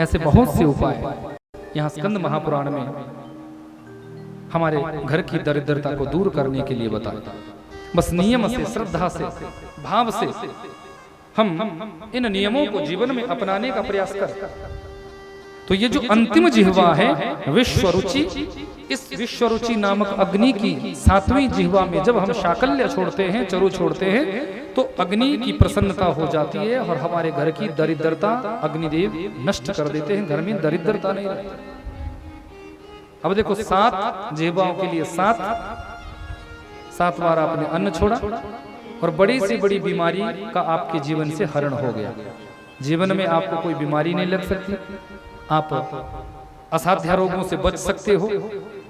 ऐसे बहुत से उपाय यहाँ स्कंद महापुराण में हमारे घर की दरिद्रता को दूर करने के लिए बताया। बस नियम से, श्रद्धा से, भाव से हम इन नियमों को जीवन में अपनाने का प्रयास करें तो ये जो अंतिम जिह्वा है विश्व रुचि, इस विश्व रुचि नामक अग्नि की 7वीं जिह्वा में जब हम शाकल्य छोड़ते हैं, चरु छोड़ते हैं, तो अग्नि की प्रसन्नता हो जाती है और हमारे घर की दरिद्रता अग्निदेव नष्ट कर देते हैं, घर में दरिद्रता नहीं रहती। अब देखो 7 जिह्वाओं के लिए 7 बार आपने अन्न छोड़ा और बड़ी से बड़ी बीमारी का आपके जीवन से हरण हो गया। जीवन में आपको कोई बीमारी नहीं लग सकती, आप असाध्य रोगों से बच सकते हो,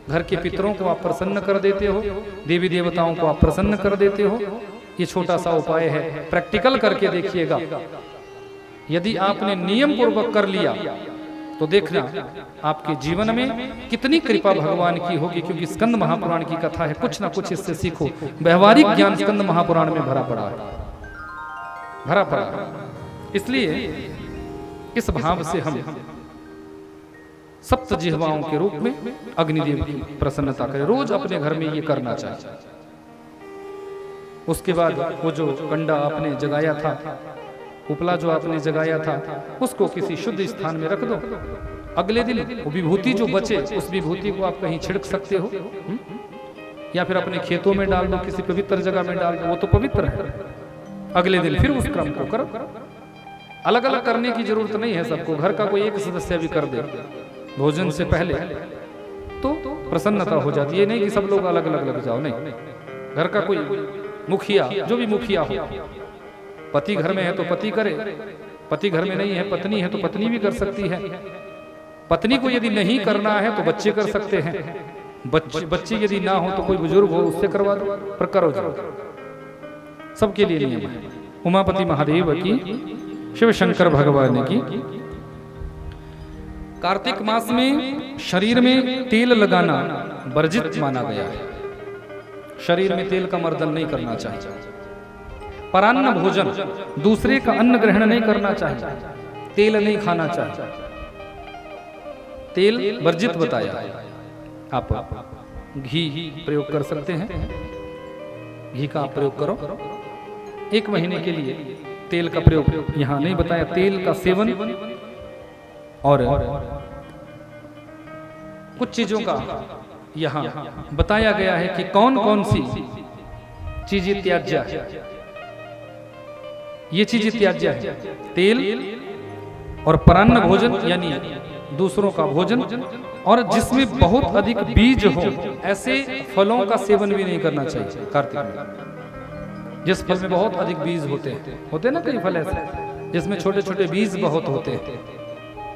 घर के पितरों को आप प्रसन्न कर देते हो, देवी देवताओं को आप प्रसन्न कर देते हो। ये छोटा सा उपाय है, प्रैक्टिकल करके देखिएगा। यदि आपने नियम पूर्वक कर लिया तो देखना आपके जीवन में कितनी कृपा भगवान की होगी, क्योंकि स्कंद महापुराण की कथा है, कुछ ना कुछ इससे सीखो। व्यवहारिक ज्ञान स्कंद महापुराण में भरा पड़ा है। इसलिए इस भाव से हम 7 जिह्वाओं के रूप में अग्निदेव की प्रसन्नता करें। रोज अपने घर में ये करना चाहिए। उसके बाद वो जो कंडा आपने जगाया था, उपला जो आपने जगाया था, उसको किसी शुद्ध स्थान में रख दो। अगले दिन वो विभूति जो बचे, उस विभूति को आप कहीं छिड़क सकते हो, या फिर अपने खेतों में डाल दो, किसी पवित्र जगह में डाल दो, वो तो पवित्र है। अगले दिन फिर उस क्रम को करो। अलग अलग करने की जरूरत नहीं है सबको, घर का कोई एक सदस्य भी कर दे भोजन से पहले तो प्रसन्नता हो जाती है। नहीं कि सब लोग अलग अलग लग जाओ, नहीं। घर का कोई मुखिया, जो भी मुखिया हो, पति घर में है तो पति करे, पति घर में नहीं है, पत्नी है तो पत्नी भी कर सकती है। पत्नी को यदि नहीं करना है तो बच्चे कर सकते हैं, बच्चे यदि ना हो तो कोई बुजुर्ग हो उससे करवा दो, पर करो जरूर। सबके लिए नियम है। उमापति महादेव की, शिव शंकर भगवान की। कार्तिक मास में शरीर में तेल लगाना वर्जित माना गया है। शरीर में तेल का मर्दन नहीं करना चाहिए। परान्न भोजन, दूसरे का अन्न ग्रहण नहीं करना चाहिए। तेल नहीं खाना चाहिए, तेल वर्जित बताया। आप घी प्रयोग कर सकते हैं, घी का आप प्रयोग करो। 1 महीने के लिए तेल का प्रयोग यहाँ नहीं बताया। तेल का सेवन और कुछ चीजों का यहाँ बताया गया है कि कौन कौन सी चीजें त्याज्य है। ये चीजें त्याज्य है, तेल और परान्न भोजन यानी दूसरों का भोजन, और जिसमें बहुत अधिक बीज हो, ऐसे फलों का सेवन भी नहीं करना चाहिए कार्तिक में। जिस फल में बहुत अधिक बीज होते हैं ना, कई फल ऐसे जिसमें छोटे छोटे बीज बहुत होते हैं,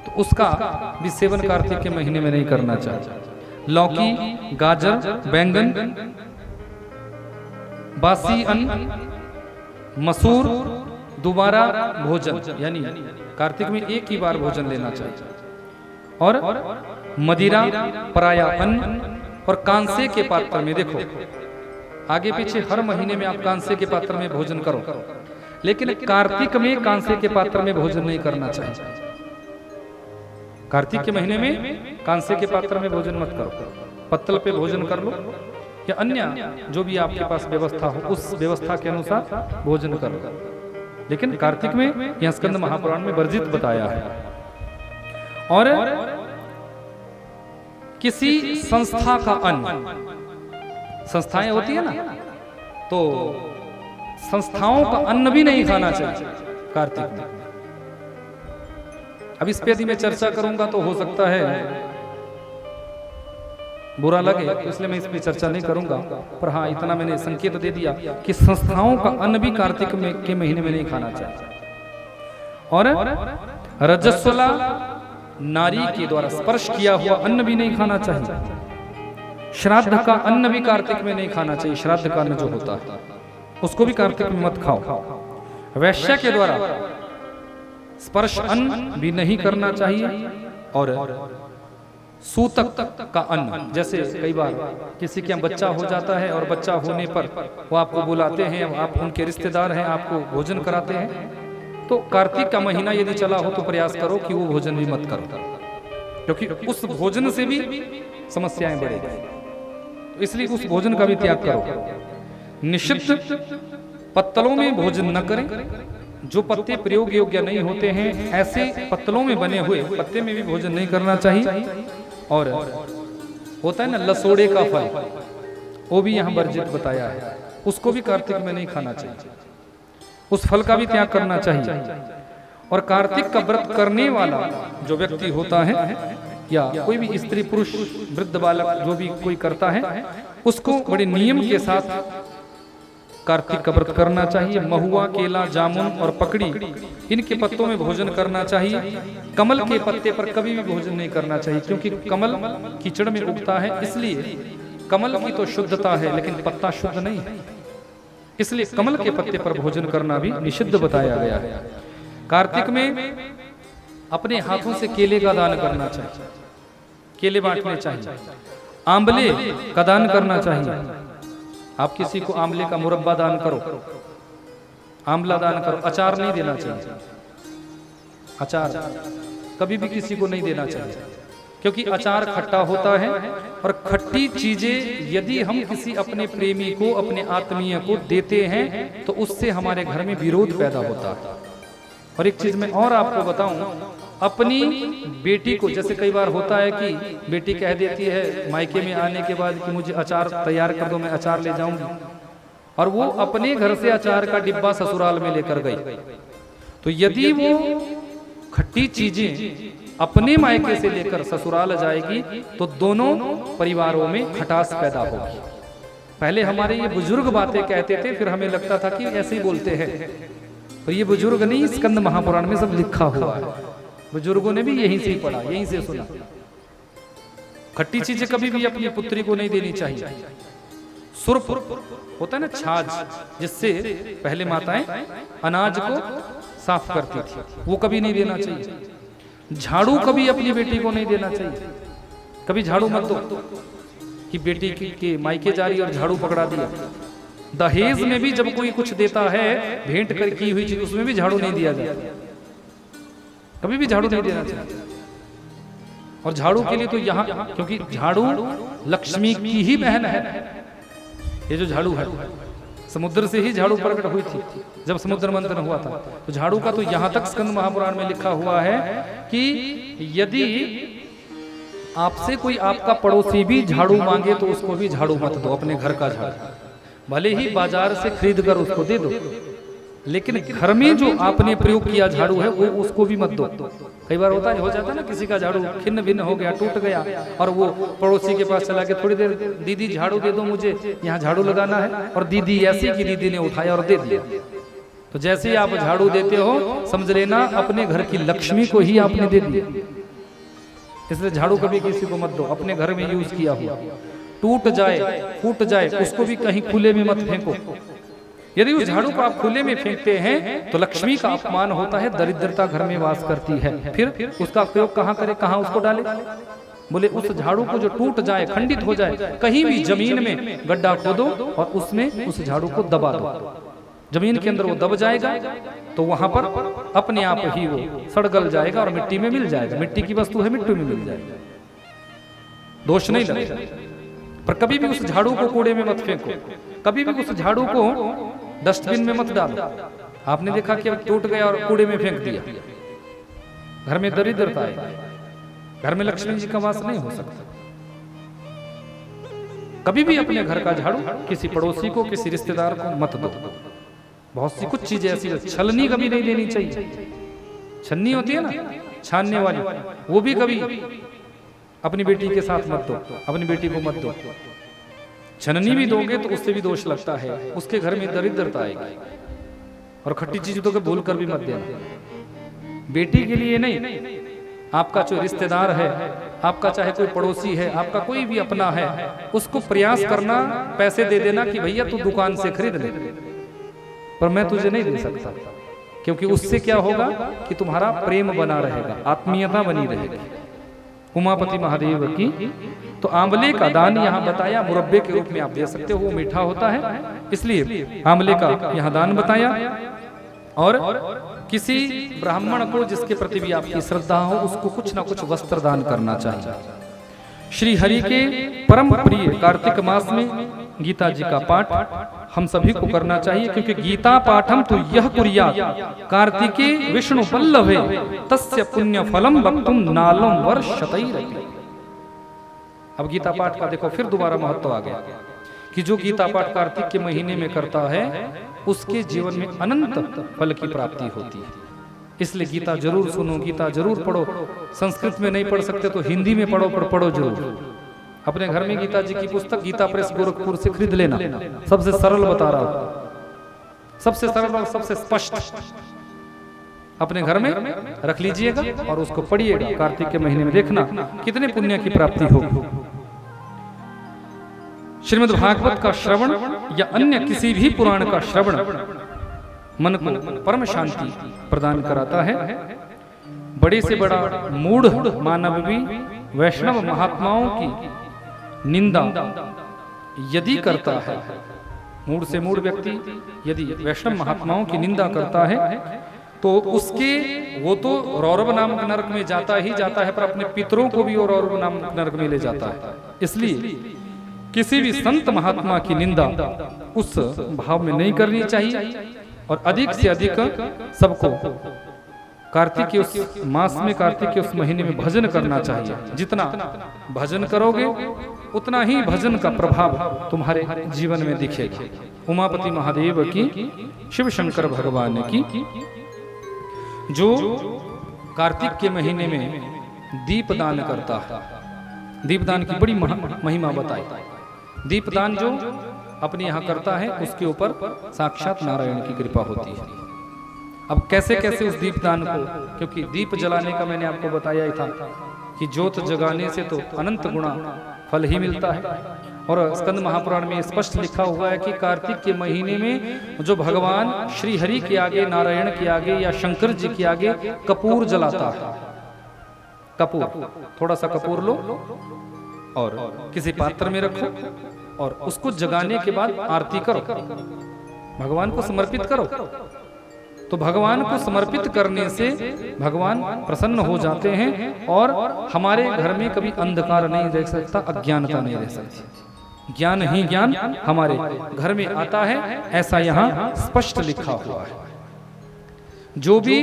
तो उसका भी सेवन कार्तिक के महीने में नहीं करना चाहिए। लौकी, गाजर, बैंगन, बासी अन्न, मसूर, दोबारा भोजन, यानी कार्तिक में एक ही बार भोजन लेना चाहिए। और मदिरा, पराया अन्न और कांसे के पात्र में, देखो आगे पीछे हर महीने में आप कांसे के पात्र में भोजन करो, लेकिन कार्तिक में कांसे के पात्र में भोजन नहीं करना चाहिए। कार्तिक के महीने में कांसे के पात्र में भोजन मत करो, पत्तल पे भोजन कर लो या अन्य जो भी आपके पास व्यवस्था हो उस व्यवस्था के अनुसार भोजन करो। लेकिन कार्तिक में यह स्कंद महापुराण में वर्जित बताया है। और किसी संस्था का अन्न, संस्थाएं होती है ना, तो संस्थाओं का अन्न भी नहीं खाना चाहिए कार्तिक में। अब इस पे यदि मैं चर्चा करूंगा तो हो सकता है बुरा लगे, तो इसलिए मैं इस पे चर्चा नहीं करूंगा। पर हाँ, इतना मैंने संकेत दे दिया कि संस्थाओं का अन्न भी कार्तिक में के महीने में नहीं खाना चाहिए। और रजस्वला नारी के द्वारा स्पर्श किया हुआ अन्न भी नहीं खाना चाहिए। श्राद्ध का अन्न भी कार्तिक में नहीं खाना चाहिए। श्राद्ध का अन्न जो होता है उसको भी कार्तिक में मत खाओ। वैश्य के द्वारा स्पर्श अन्न भी नहीं करना चाहिए। और सूतक का अन्न, जैसे कई बार किसी के यहाँ बच्चा हो जाता है और बच्चा होने पर वो आपको बुलाते हैं, आप उनके रिश्तेदार हैं, आपको भोजन कराते हैं, तो कार्तिक का महीना यदि चला हो तो प्रयास करो कि वो भोजन भी मत करो, क्योंकि उस भोजन से भी समस्याएं बढ़ेगी। तो इसलिए उस भोजन का भी त्याग करो। निषिद्ध पत्तलों में भोजन न करें। जो पत्ते प्रयोग योग्य नहीं होते हैं, ऐसे पत्तलों में बने हुए पत्ते में भी भोजन नहीं करना चाहिए। और होता है ना लसोड़े का फल, वो भी यहाँ वर्जित बताया है, उसको भी कार्तिक में नहीं खाना चाहिए। उस फल का भी त्याग करना चाहिए। और कार्तिक का व्रत करने वाला जो व्यक्ति होता है, या कोई भी स्त्री पुरुष वृद्ध बालक जो भी कोई करता है, उसको बड़े नियम के साथ कार्तिक का व्रत करना चाहिए। महुआ, केला, जामुन और पकड़ी, इनके पत्तों में भोजन करना चाहिए। कमल के पत्ते पर कभी भी भोजन नहीं करना चाहिए, क्योंकि कमल कीचड़ में उगता है, इसलिए कमल की तो शुद्धता है लेकिन पत्ता शुद्ध नहीं है, इसलिए कमल के पत्ते पर भोजन करना भी निषिद्ध बताया गया है। कार्तिक में अपने हाथों से केले का दान करना चाहिए, केले बांटने चाहिए। आंवले का दान करना चाहिए। आप किसी को आंवले का मुरब्बा दान करो, आंवला दान करो। अचार नहीं देना चाहिए, अचार कभी भी किसी को नहीं देना चाहिए, क्योंकि अचार खट्टा होता है। और खट्टी चीजें यदि हम किसी अपने प्रेमी को, अपने आत्मीय को देते हैं तो उससे हमारे घर में विरोध पैदा होता है। और एक चीज मैं और आपको बताऊं, अपनी बेटी को, जैसे कई बार होता है कि बेटी कह देती है मायके में आने के बाद कि मुझे अचार तैयार कर दो, मैं अचार ले जाऊंगी, और वो अपने घर से अचार का डिब्बा ससुराल में लेकर गई, तो यदि वो खट्टी चीजें अपने मायके से लेकर ससुराल जाएगी तो दोनों परिवारों में खटास पैदा होगी। पहले हमारे ये बुजुर्ग बातें कहते थे, फिर हमें लगता था कि ऐसे ही बोलते हैं, पर ये बुजुर्ग नहीं, स्कंद महापुराण में सब लिखा हुआ है। बुजुर्गों ने भी यहीं से पढ़ा, यहीं से सुना। खट्टी चीजें कभी भी अपनी पुत्री को नहीं देनी चाहिए। सुर्फ होता है ना, छाछ, जिससे पहले माताएं अनाज को साफ करती थी, वो कभी नहीं देना चाहिए। झाड़ू कभी अपनी बेटी को नहीं देना चाहिए। कभी झाड़ू मत दो कि बेटी के मायके जा रही और झाड़ू पकड़ा दिया। दहेज में भी जब कोई कुछ देता है, भेंट कर की हुई चीज, उसमें भी झाड़ू नहीं दिया जाता, कभी भी झाड़ू नहीं देना चाहिए। और झाड़ू के लिए तो यहाँ, क्योंकि झाड़ू लक्ष्मी की ही बहन है। ये जो झाड़ू है, समुद्र से ही झाड़ू प्रकट हुई थी जब समुद्र मंथन हुआ था। तो झाड़ू का तो यहाँ तक स्कंद महापुराण में लिखा हुआ है कि यदि आपसे कोई आपका पड़ोसी भी झाड़ू मांगे तो उसको भी झाड़ू मत दो, अपने घर का झाड़ू, भले ही बाजार से खरीद कर उसको दे दो, लेकिन घर में जो आपने प्रयोग किया झाड़ू है वो उसको भी मत दो। कई बार होता है, हो जाता है ना, किसी का झाड़ू खिन्न भिन्न हो गया, टूट गया, और वो पड़ोसी के पास चला के थोड़ी देर, दीदी झाड़ू दे दो मुझे, यहाँ झाड़ू लगाना है, और दीदी ऐसी की दीदी ने उठाया और दे दिया। तो जैसे ही आप झाड़ू देते हो समझ लेना अपने घर की लक्ष्मी को ही आपने दे दिया। इसलिए झाड़ू कभी किसी को मत दो, अपने घर में यूज किया हुआ, टूट जाए फूट जाए उसको भी कहीं खुले में मत फेंको। यदि उस झाड़ू को आप खुले में फेंकते हैं तो लक्ष्मी का अपमान होता है, दरिद्रता घर में वास करती है। फिर उसका प्रयोग कहाँ करे, कहाँ उसको डाले? बोले उस झाड़ू को जो टूट जाए, खंडित हो जाए, कहीं भी जमीन में गड्ढा खोदो और उसमें उस झाड़ू को दबा दो, जमीन के अंदर वो दब जाएगा तो वहां पर अपने आप ही वो सड़ गल जाएगा और मिट्टी में मिल जाएगा। मिट्टी की वस्तु है, मिट्टी में मिल जाएगा, दोष नहीं लगेगा। पर कभी भी उस झाड़ू को कूड़े में मत फेंको, कभी भी उस झाड़ू को डस्टबिन में मत डालो। आपने देखा कि टूट गया और कूड़े में फेंक दिया, घर में दरिद्रता है, घर में लक्ष्मी जी का वास नहीं हो सकता। कभी भी अपने घर का झाड़ू किसी पड़ोसी को, किसी रिश्तेदार को मत दो। बहुत सी कुछ चीजें ऐसी, छलनी कभी नहीं देनी चाहिए। छन्नी होती है ना छानने वाली, वो भी कभी अपनी बेटी के साथ मत दो, अपनी बेटी को मत दो। छननी भी दोगे तो उससे भी दोष लगता है, उसके घर में दरिद्रता आएगी। और खट्टी चीज तो भूल कर भी मत देना। बेटी के लिए नहीं, आपका जो रिश्तेदार है, आपका चाहे कोई पड़ोसी है, आपका कोई भी अपना है, उसको प्रयास करना, पैसे दे देना कि भैया तू दुकान से खरीद ले, पर मैं तुझे नहीं दे सकता। क्योंकि उससे क्या होगा कि तुम्हारा प्रेम बना रहेगा, आत्मीयता बनी रहेगी। उमापति महादेव की। तो आंवले का दान यहाँ बताया, मुरब्बे के रूप में आप दे सकते हो, वो मीठा होता है, इसलिए आंवले का यहाँ दान बताया। और किसी ब्राह्मण को जिसके प्रति भी आपकी श्रद्धा हो, उसको कुछ ना कुछ वस्त्र दान करना चाहिए। श्री हरि के परम प्रिय कार्तिक मास में गीता जी का पाठ हम सभी को करना चाहिए, क्योंकि गीता पाठम तो यह कुरिया कार्तिके विष्णु पल्लवे तस्य पुण्य फलम वक्तुम नालम वर्षतैरपि। अब गीता पाठ का देखो फिर दोबारा महत्व आ गया कि जो गीता पाठ कार्तिक के महीने में करता है उसके जीवन में अनंत फल की प्राप्ति होती है। इसलिए गीता जरूर सुनो, गीता जरूर पढ़ो। संस्कृत में नहीं पढ़ सकते तो हिंदी में पढ़ो, पर पढ़ो जरूर। अपने घर में गीता जी की पुस्तक गीता प्रेस गोरखपुर से खरीद लेना। सबसे सरल बता रहा हूं, सबसे सरल और सबसे स्पष्ट अपने घर में रख लीजिएगा और उसको पढ़िएगा। कार्तिक के महीने में देखना कितने पुण्य की प्राप्ति होगी। श्रीमद् भागवत का श्रवण या अन्य किसी भी पुराण का श्रवण मन को परम शांति प्रदान कराता है। बड़े से बड़ा मूढ़ मानव भी वैष्णव महात्माओं की निंदा यदि करता है, मूढ़ से मूढ़ व्यक्ति यदि वैष्णव महात्माओं की निंदा करता है तो उसके वो तो रौरव नामक नरक में जाता ही जाता है, पर अपने पितरों को भी वो रौरव नामक नरक में ले जाता है। इसलिए किसी भी संत महात्मा की निंदा उस भाव में नहीं करनी चाहिए और अधिक से अधिक सबको कार्तिक के उस मास में, कार्तिक के उस महीने में भजन करना चाहिए। जितना भजन करोगे उतना ही भजन का प्रभाव तुम्हारे जीवन में दिखेगा। उमापति महादेव की, शिव शंकर भगवान की। जो कार्तिक के महीने में दीपदान करता है, दीपदान की बड़ी महिमा बताई। दीपदान जो अपने यहाँ करता है उसके ऊपर साक्षात नारायण की कृपा होती है। अब कैसे कैसे उस दीपदान को, क्योंकि दीप जलाने का मैंने आपको बताया ही था कि ज्योत जगाने से तो अनंत गुणा फल ही मिलता है। और स्कंद महापुराण में स्पष्ट लिखा हुआ है कि कार्तिक के महीने में जो भगवान श्री हरि के आगे, नारायण के आगे या शंकर जी के आगे कपूर जलाता है, कपूर, थोड़ा सा कपूर लो और किसी पात्र में रखो और उसको जगाने के बाद आरती करो, भगवान को समर्पित करो। तो भगवान को समर्पित करने से भगवान प्रसन्न हो जाते हैं और हमारे घर में कभी अंधकार नहीं रह सकता, अज्ञानता नहीं रह सकती। ज्ञान ही ज्ञान हमारे घर में आता है, ऐसा यहाँ स्पष्ट लिखा हुआ है। जो भी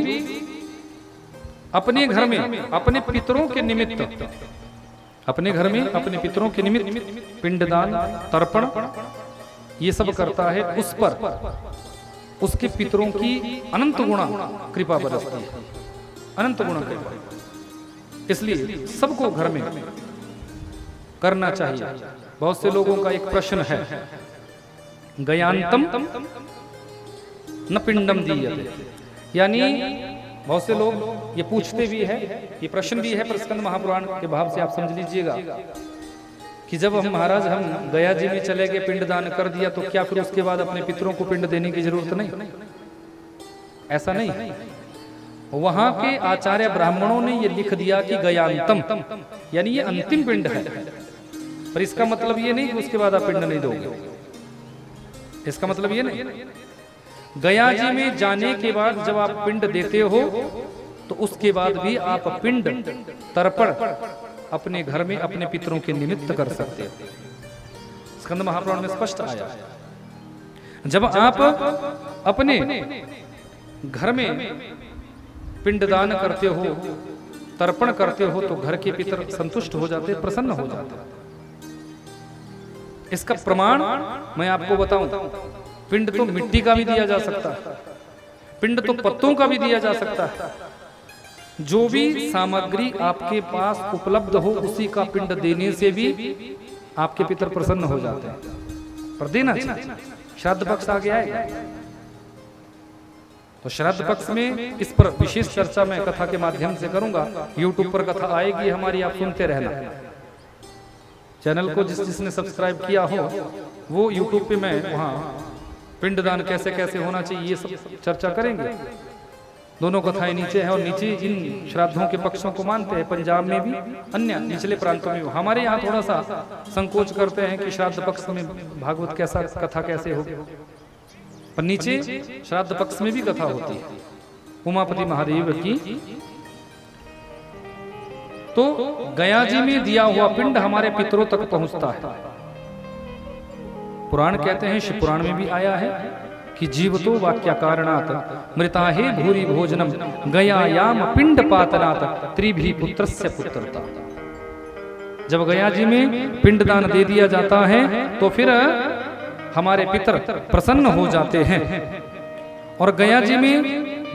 अपने घर में अपने पितरों के निमित्त, अपने घर में अपने पितरों के निमित्त पिंडदान, तर्पण ये सब करता है, उस पर उसके पितरों की अनंत गुणा कृपा बरसती है, अनंत गुणा कृपा। इसलिए सबको घर में करना चाहिए। बहुत से लोगों का एक प्रश्न है, गयांतम न पिंडम दीयते। यानी बहुत से लोग ये पूछते भी है, ये प्रश्न भी है, पर स्कंद महापुराण के भाव से आप समझ लीजिएगा कि जब हम महाराज हम गया जी में चले गए, पिंड दान कर दिया, तो क्या फिर उसके बाद अपने पितरों को पिंड देने की जरूरत नहीं? ऐसा नहीं। वहां के आचार्य ब्राह्मणों ने ये लिख दिया कि गयांतम, यानी ये अंतिम पिंड है, पर इसका मतलब ये नहीं कि उसके बाद आप पिंड नहीं दोगे। इसका मतलब ये नहीं। गया जी में जाने के बाद जब आप पिंड देते हो तो उसके बाद भी आप पिंड तर्पण अपने घर में अपने पितरों के निमित्त कर सकते हो। स्कंद महापुराण में स्पष्ट आया। जब आप अपने घर में पिंडदान करते हो, तर्पण करते हो, तो घर के पितर संतुष्ट हो जाते, प्रसन्न हो जाते। इसका प्रमाण मैं आपको बताऊं, पिंड तो मिट्टी का भी दिया जा सकता है, पिंड तो पत्तों का भी दिया जा सकता है। जो भी सामग्री आपके पास उपलब्ध हो उसी का पिंड देने से भी आपके पितर प्रसन्न हो जाते हैं। पर देना चाहिए। श्राद्ध पक्ष आ गया है, तो श्राद्ध पक्ष में इस पर विशेष चर्चा मैं कथा के माध्यम से करूंगा। YouTube पर कथा आएगी हमारी, आप सुनते रहना। चैनल को जिसने सब्सक्राइब किया हो वो YouTube पे मैं वहाँ पिंडदान कैसे कैसे होना चाहिए ये सब चर्चा करेंगे। दोनों कथाएं नीचे हैं, और नीचे इन श्राद्धों के पक्षों को मानते हैं। पंजाब में भी, अन्य निचले प्रांतों में भी। हमारे यहाँ थोड़ा सा संकोच करते हैं कि श्राद्ध पक्ष में भागवत कैसा कथा कैसे हो, पर नीचे श्राद्ध पक्ष में भी कथा होती है उमापति महादेव की। तो गया जी में दिया हुआ पिंड हमारे पितरों तक पहुंचता है। पुराण कहते हैं, शिव पुराण में भी आया है कि जीवतो वाक्या कारणात मृताहे भूरि भोजनम गयायाम पिंड पातनात त्रिभी पुत्रस्य पुत्रता। जब गया जी में पिंडदान दे दिया जाता है तो फिर हमारे पितर प्रसन्न हो जाते हैं, और गया जी में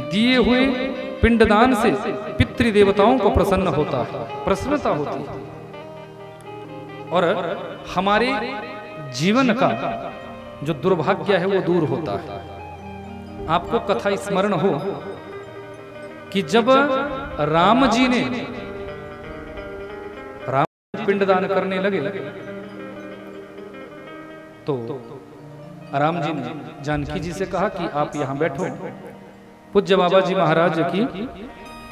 दिए हुए पिंडदान से पितृदेवताओं को प्रसन्न होता है, प्रसन्नता होती है, और हमारे जीवन का जो दुर्भाग्य है वो दूर होता है। आपको कथा स्मरण हो कि जब राम जी पिंडदान करने लगे तो राम जी ने जानकी जी से कहा कि आप यहां बैठो। पूज्य बाबा जी महाराज की,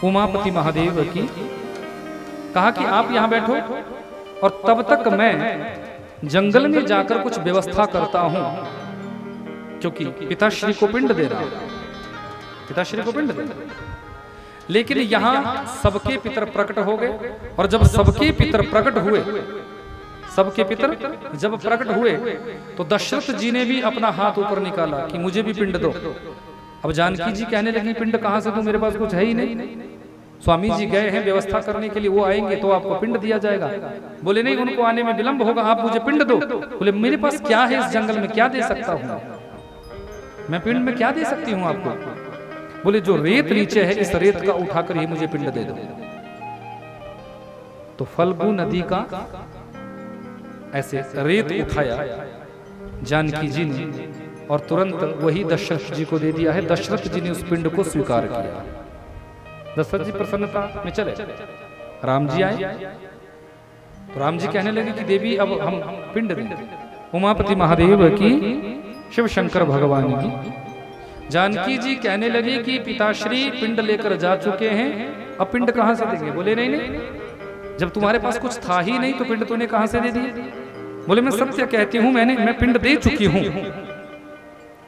उमापति महादेव की कहा कि आप यहां बैठो, और तब तक मैं जंगल में जाकर कुछ व्यवस्था करता हूं, क्योंकि पिताश्री को पिंड दे रहा, पिताश्री को पिंड दे रहा। लेकिन यहां सबके पितर प्रकट हो गए, और जब सबके पितर प्रकट हुए, सबके पितर जब प्रकट हुए तो दशरथ जी ने भी अपना हाथ ऊपर निकाला कि मुझे भी पिंड दो। अब जानकी जी कहने लगी, पिंड कहां से दूं, मेरे पास कुछ है ही नहीं। स्वामी जी गए हैं व्यवस्था करने के लिए, वो आएंगे तो आपको पिंड दिया जाएगा। बोले नहीं, उनको आने में विलंब होगा, आप मुझे पिंड दो। बोले मेरे पास क्या है इस जंगल में, क्या दे सकता हूं मैं, पिंड में क्या दे सकती हूं आपको। बोले जो रेत नीचे है इस रेत का उठाकर ही मुझे पिंड दे दो। तो फल्गु नदी का ऐसे रेत उठाया जानकी जी ने, और तुरंत वही दशरथ जी को दे दिया है। दशरथ जी ने उस पिंड को स्वीकार किया। दशरथ जी प्रसन्नता में चले, राम जी आए तो राम जी कहने लगे कि देवी अब हम पिंड दें। उमापति महादेव की, शिव शंकर भगवान की। जानकी जी कहने लगी कि पिताश्री पिंड लेकर जा चुके हैं, अब पिंड कहां से देंगे। बोले नहीं नहीं, जब तुम्हारे पास कुछ था ही नहीं तो पिंड तूने कहां से दे दिए। बोले मैं सत्य कहती हूं, मैं पिंड दे चुकी हूं।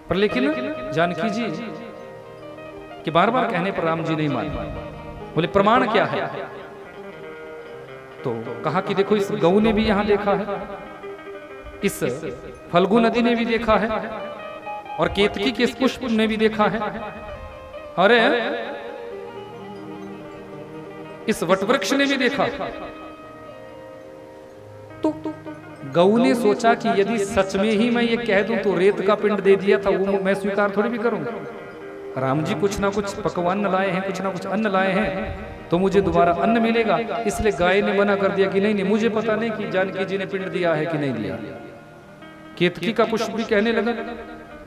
पर लेकिन जानकी जी कि बार बार कहने पर राम जी नहीं माने। बोले प्रमाण क्या है। तो कहा कि देखो इस गऊ ने भी यहां देखा है, इस फल्गु नदी ने भी देखा है, और केतकी के इस पुष्प ने भी देखा है, और इस वटवृक्ष ने भी देखा। तो गऊ ने सोचा कि यदि सच में ही मैं ये कह दूं तो रेत का पिंड दे दिया था वो मैं स्वीकार थोड़ी भी करूंगा। राम जी कुछ ना कुछ पकवान लाए हैं, कुछ ना कुछ अन्न लाए हैं, तो मुझे दोबारा अन्न मिलेगा। इसलिए गाय ने मना कर दिया कि नहीं नहीं, मुझे पता नहीं कि जानकी जी ने पिंड दिया है कि नहीं दिया। केतकी का पुष्प भी कहने लगा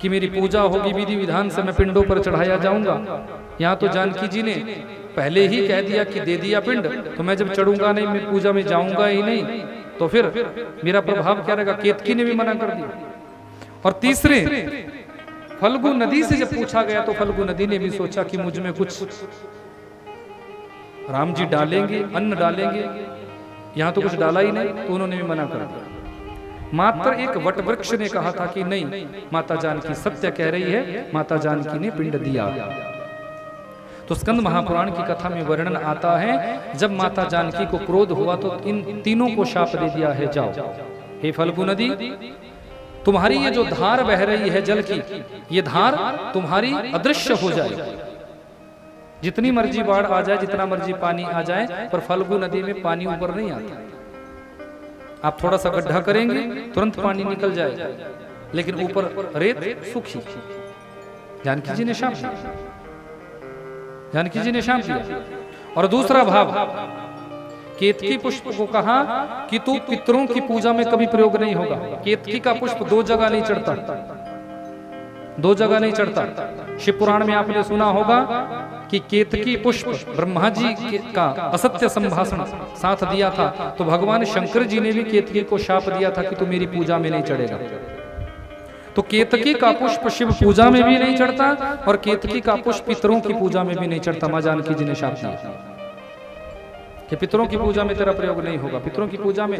कि मेरी पूजा होगी विधि विधान से, मैं पिंडों पर चढ़ाया जाऊंगा। यहाँ तो जानकी जी ने पहले ही कह दिया कि दे दिया पिंड, तो मैं जब चढ़ूंगा नहीं, मैं पूजा में जाऊंगा ही नहीं, तो फिर मेरा प्रभाव क्या रहेगा। केतकी ने भी मना कर दिया। और तीसरे, फल्गु नदी से जब पूछा गया तो फल्गु नदी ने भी सोचा कि मुझ में कुछ राम जी डालेंगे, अन्न डालेंगे, यहां तो कुछ डाला ही नहीं, तो उन्होंने भी मना कर दिया। मात्र एक वट वृक्ष ने कहा था कि नहीं, माता जानकी सत्य कह रही है, माता जानकी ने पिंड दिया। तो स्कंद महापुराण की कथा में वर्णन आता है, जब माता जानकी को क्रोध हुआ तो इन तीनों को शाप दे दिया है, जाओ हे फल्गु नदी, तुम्हारी ये जो धार बह रही है जल की, ये धार तुम्हारी अदृश्य हो जाए। जितनी मर्जी बाढ़ आ जाए, जितना मर्जी पानी आ जाए, पर फल्गु नदी में पानी ऊपर नहीं आता। आप थोड़ा सा गड्ढा करेंगे तुरंत पानी निकल जाएगा, लेकिन ऊपर रेत सूखी। जानकी जी ने शाप दिया, जानकी जी ने शाप दिया। और दूसरा भाव, केतकी पुष्प को कहा कि तू पितरों की पूजा में कभी प्रयोग नहीं होगा। केतकी का पुष्प दो जगह नहीं चढ़ता, दो जगह नहीं चढ़ता। शिव पुराण में आपने सुना होगा कि केतकी पुष्प ब्रह्मा जी का असत्य संभाषण साथ दिया था, तो भगवान शंकर जी ने भी केतकी को शाप दिया था कि तू मेरी पूजा में नहीं चढ़ेगा। तो केतकी का पुष्प शिव पूजा में भी नहीं चढ़ता, और केतकी का पुष्प पितरों की पूजा में भी नहीं चढ़ता। मां जानकी जी ने शाप दिया कि पितरों की पूजा में तेरा प्रयोग नहीं होगा। पितरों की पूजा में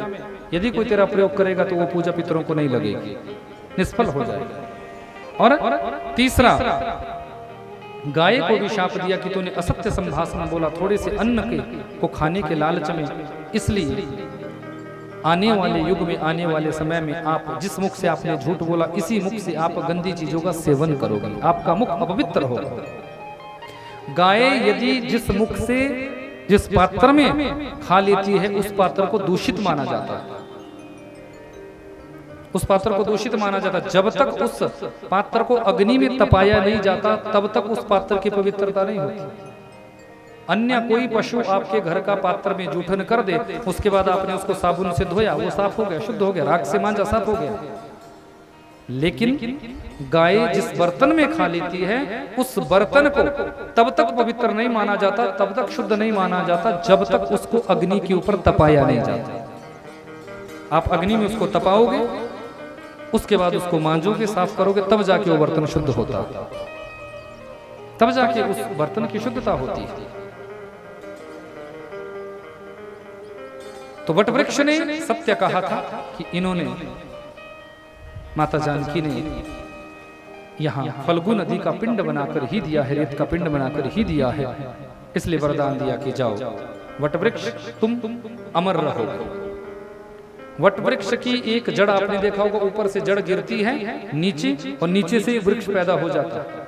यदि कोई तेरा प्रयोग करेगा तो वो पूजा पितरों को नहीं लगेगी, निष्फल हो जाएगी। और तीसरा, गाय को भी शाप दिया कि तूने असत्य संभाषण बोला थोड़े से अन्न के को खाने के लालच में, इसलिए आने वाले युग में, आने वाले समय में आप जिस मुख से आपने झूठ बोला, इसी मुख से आप गंदी चीजों का सेवन करोगे, आपका मुख अपवित्र होगा। गाय यदि जिस मुख से, जिस पात्र में खा लेती है, उस पात्र को दूषित माना जाता है, उस पात्र को दूषित माना जाता। जब तक उस पात्र को अग्नि में तपाया नहीं जाता, तब तक उस पात्र की पवित्रता नहीं होती। अन्य कोई पशु आपके घर का पात्र में जूठन कर दे, उसके बाद आपने उसको साबुन से धोया, वो साफ हो गया, शुद्ध हो गया, राख से मांजा, साफ हो गया। लेकिन गाय जिस बर्तन में खा लेती है, उस बर्तन को तब तक पवित्र नहीं माना जाता, तब तक शुद्ध नहीं माना जाता, जब तक उसको अग्नि के ऊपर तपाया नहीं जाता। आप अग्नि में उसको तपाओगे, उसके बाद उसको मांजोगे, साफ करोगे, तब जाके वो बर्तन शुद्ध होता, तब जाके उस बर्तन की शुद्धता होती है। तो वट वृक्ष ने सत्य कहा था कि इन्होंने, माता जानकी ने यहाँ फल्गु नदी का पिंड बनाकर ही दिया है, रेत का पिंड बनाकर ही दिया है, इसलिए वरदान दिया कि जाओ वट वृक्ष तुम अमर रहोगे। वट वृक्ष की एक जड़ आपने देखा होगा, ऊपर से जड़ गिरती है नीचे, और नीचे से वृक्ष पैदा हो जाता है,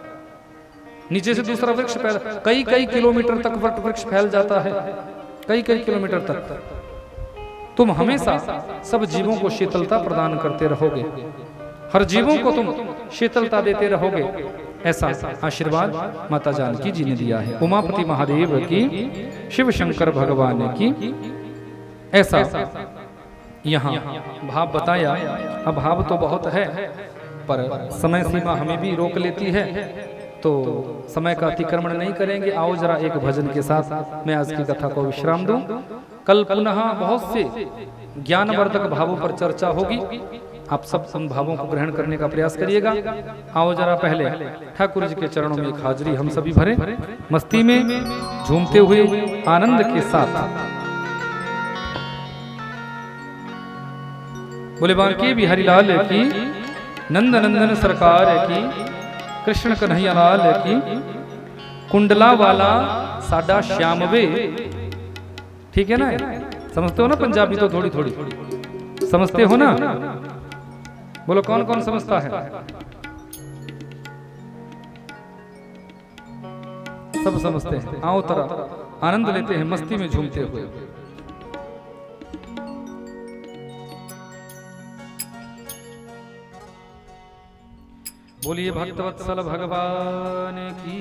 नीचे से दूसरा वृक्ष पैदा, कई कई किलोमीटर तक वट वृक्ष फैल जाता है, कई कई किलोमीटर तक। तुम हमेशा सब जीवों को शीतलता प्रदान करते रहोगे, हर जीवों को तुम शीतलता देते रहोगे, ऐसा आशीर्वाद माता जानकी जी ने दिया है। उमापति महादेव की, शिव शंकर भगवान की, ऐसा यहाँ भाव बताया। अब भाव तो बहुत है, पर समय सीमा हमें भी रोक लेती है, तो समय का अतिक्रमण नहीं करेंगे। आओ जरा एक भजन के साथ मैं आज की कथा को विश्राम दूं। कल पुनः बहुत से ज्ञानवर्धक भावों पर चर्चा होगी, आप सब उन भावों को ग्रहण करने का प्रयास करिएगा। आओ जरा पहले ठाकुर जी के चरणों में एक हाजिरी हम सभी भरे, मस्ती में झूमते हुए आनंद के साथ। बोले बांके बिहारी लाल की, नंद नंदन सरकार की, कृष्ण कन्हैया लाल की, कुंडला वाला साडा श्याम वे। ठीक है ना, समझते हो ना पंजाबी तो थोड़ी थोड़ी समझते हो ना? बोलो कौन कौन समझता है? सब समझते हैं। आओ तरह आनंद लेते हैं मस्ती में झूमते हुए। बोलिए भक्तवत्सल भगवान की,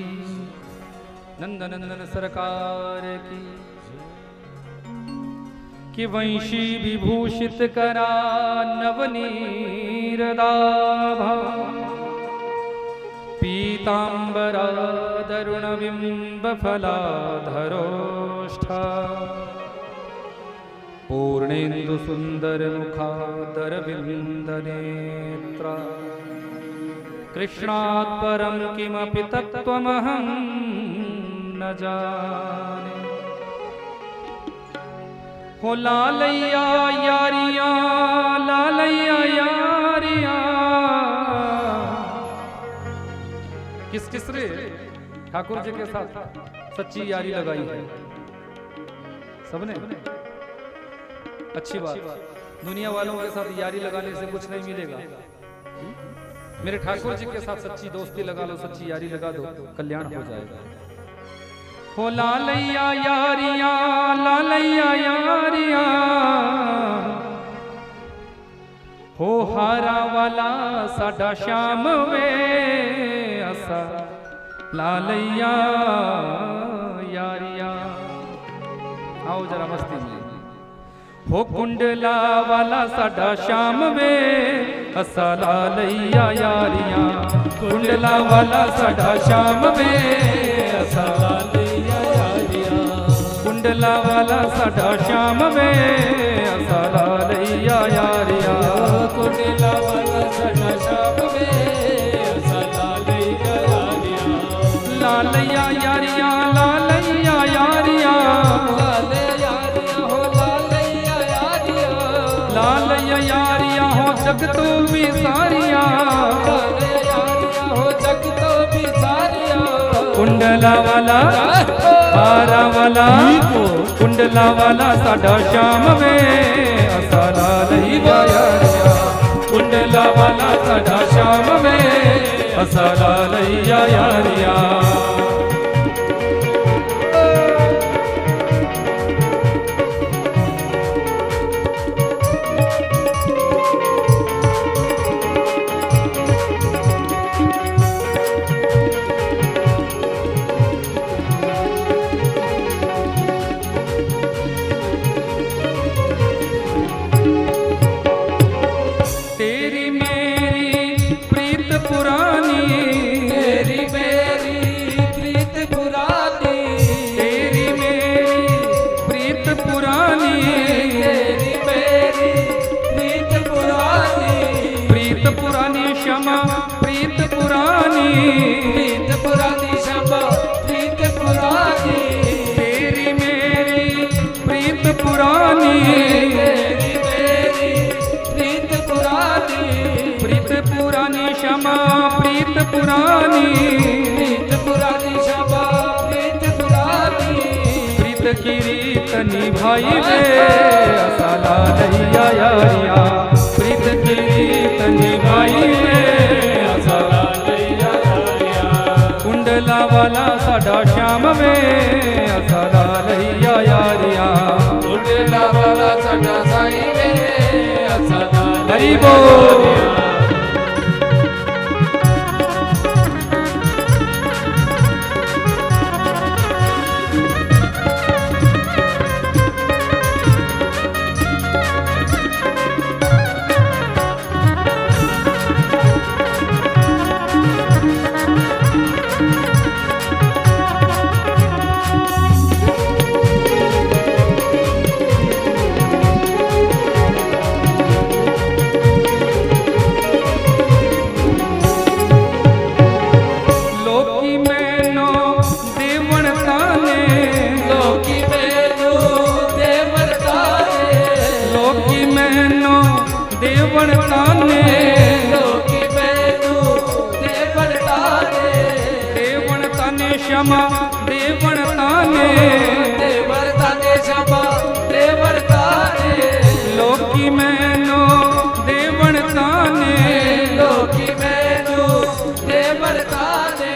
नंद नंदन सरकार की, कि वंशी विभूषित करा नवनीर दाभा, पीताम्बरादरुणबिम्बफलाधरोष्ठा पूर्णेन्दुसुन्दरमुखादरविन्दनेत्रा कृष्णात् परं किमपि तत्त्वमहं न जाने। हो लालैया यारिया, लालैया यारिया। किस रे ठाकुर जी के साथ सच्ची यारी लगाई है सबने। अच्छी बात, दुनिया वालों के साथ यारी लगाने से कुछ नहीं मिलेगा। मेरे ठाकुर जी के साथ सच्ची दोस्ती लगा लो, सच्ची यारी लगा दो, कल्याण हो जाएगा। हो लालैया यारिया, लालैया यारिया। हो हारा वाला साडा श्याम वे असा लालैया यारिया। आओ जरा मस्ती में। हो कुंडला वाला साडा श्याम वे असा लालैया यारिया। कुंडला वाला साडा श्याम वे असा लालैया यारिया। कुंडला वाला साडा श्याम वे असा लालैया यारिया। कुंडला वाला साडा श्याम वे असा लालैया यारिया। लालैया यारिया, लालैया यारिया। लालैया यारिया हो जग तो भी सारिया। हो जग तो भी सारिया। कुंडला वाला हारा वाला कुंडला वाला साडा श्याम वे असा लालैया यारिया। कुंडला वाला साडा श्याम वे असा लालैया यारिया। तेरी मेरी प्रीत पुरानी, तेरी मेरी प्रीत पुरानी। तेरी मेरी प्रीत पुरानी, तेरी मेरी प्रीत पुरानी। प्रीत पुरानी क्षमा प्रीत पुरानी। प्रीत पुरानी क्षमा प्रीत पुरानी। तेरी मेरी प्रीत पुरानी। प्रीत पुरानी क्षमा प्रीत पुरानी। प्रीत पुरानी क्षमा प्रीत पुरानी। प्रीत की रीत निभाई वे असा लालैया यारिया। प्रीत की रीत निभाई वे असा लालैया यारिया। कुंडला वाला साडा श्याम वे असा लालैया यारिया। कुंडला वाला साडा साई वे असा लालैया यारिया। देवण ताने लोकी मैनू देवण ताने। देवण ताने क्षमा देवण ताने। देवण ताने क्षमा देवण ताने। लोकी मैनू देवण ताने। लोकी मैनू देवण ताने।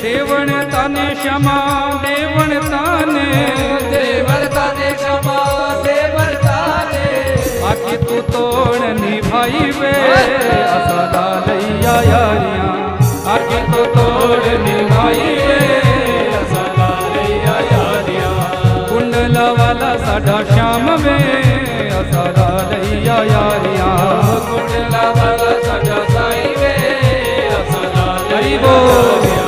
देवण ताने क्षमा देवण ताने। देवण ताने क्षमा देवण ताने। आखी तू तोड़ निभाई वे असा लालैया यारिया। आखी तू तोड़ निभाई वे असा लालैया यारिया। कुंडला वाला साडा श्याम वे असा लालैया यारिया। कुंडला वाला साडा साई वे असा लालैया यारिया।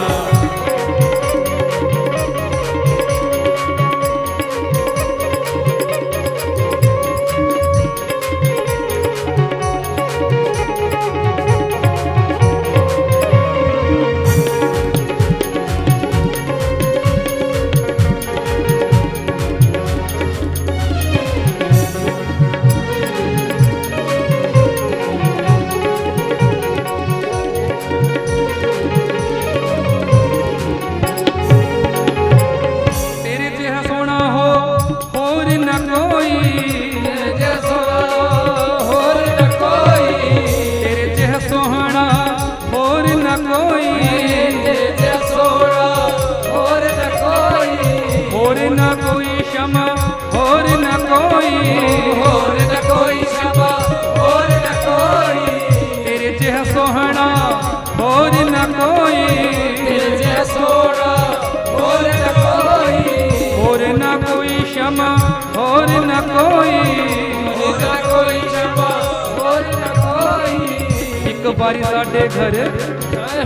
बारी साडे घर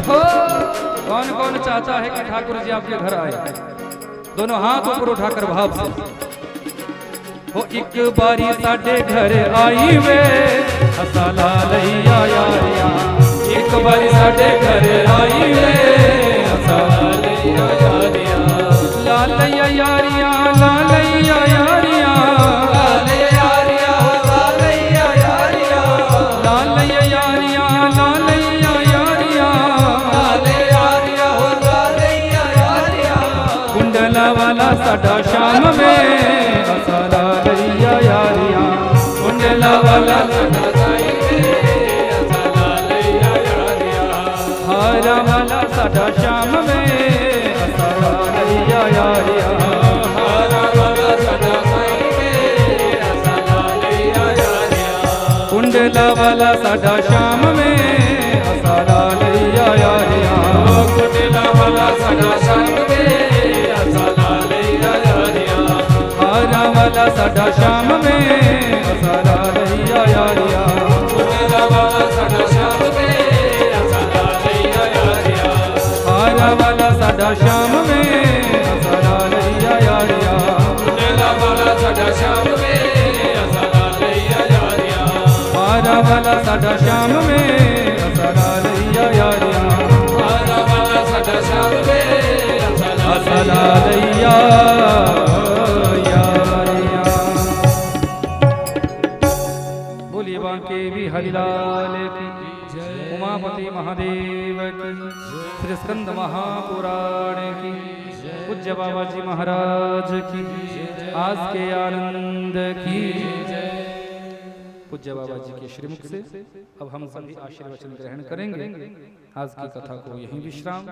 हो। कौन कौन चाहता है कि ठाकुर जी आपके घर आए? दोनों हाथ ऊपर उठाकर भाव से हो। एक बारी साडे घर आई वे हसा लालैया यारिया। एक बारी साडे घर आई वे हसा लालैया यारिया। लालैया यारिया लालैया यारिया लालैया यारिया लालैया यारिया लालैया यारिया लालैया। कुंडला वाला साडा शाम में हसा लालैया यारिया। कुंडला वाला साडा हारा वाला साडा शाम में हसा लालैया यारिया। हारा वाला साडा कुंडला वाला साडा शाम में हसा लालैया यारिया। कुंडला वाला साडा शाम में हसा लालैया यारिया। हारा वाला साडा शाम में हसा लालैया यारिया। कुंडला वाला साडा शाम में हसा लालैया यारिया। हारा वाला साडा शाम में हसा लालैया यारिया। कुंडला वाला साडा शाम में हसा लालैया यारिया। हारा वाला साडा शाम में हसा लालैया यारिया। हारा वाला साडा शाम में हसा लालैया यारिया। बोलिए बांके बिहारी लाल की जय। उमापति महादेव की, श्री स्कंद महापुराण की, पूज्य बाबा जी महाराज की, आज के आनंद की जय। पूज्य बाबा जी के श्रीमुख से अब हम सभी आशीर्वचन ग्रहण करेंगे। आज की कथा को यहीं विश्राम।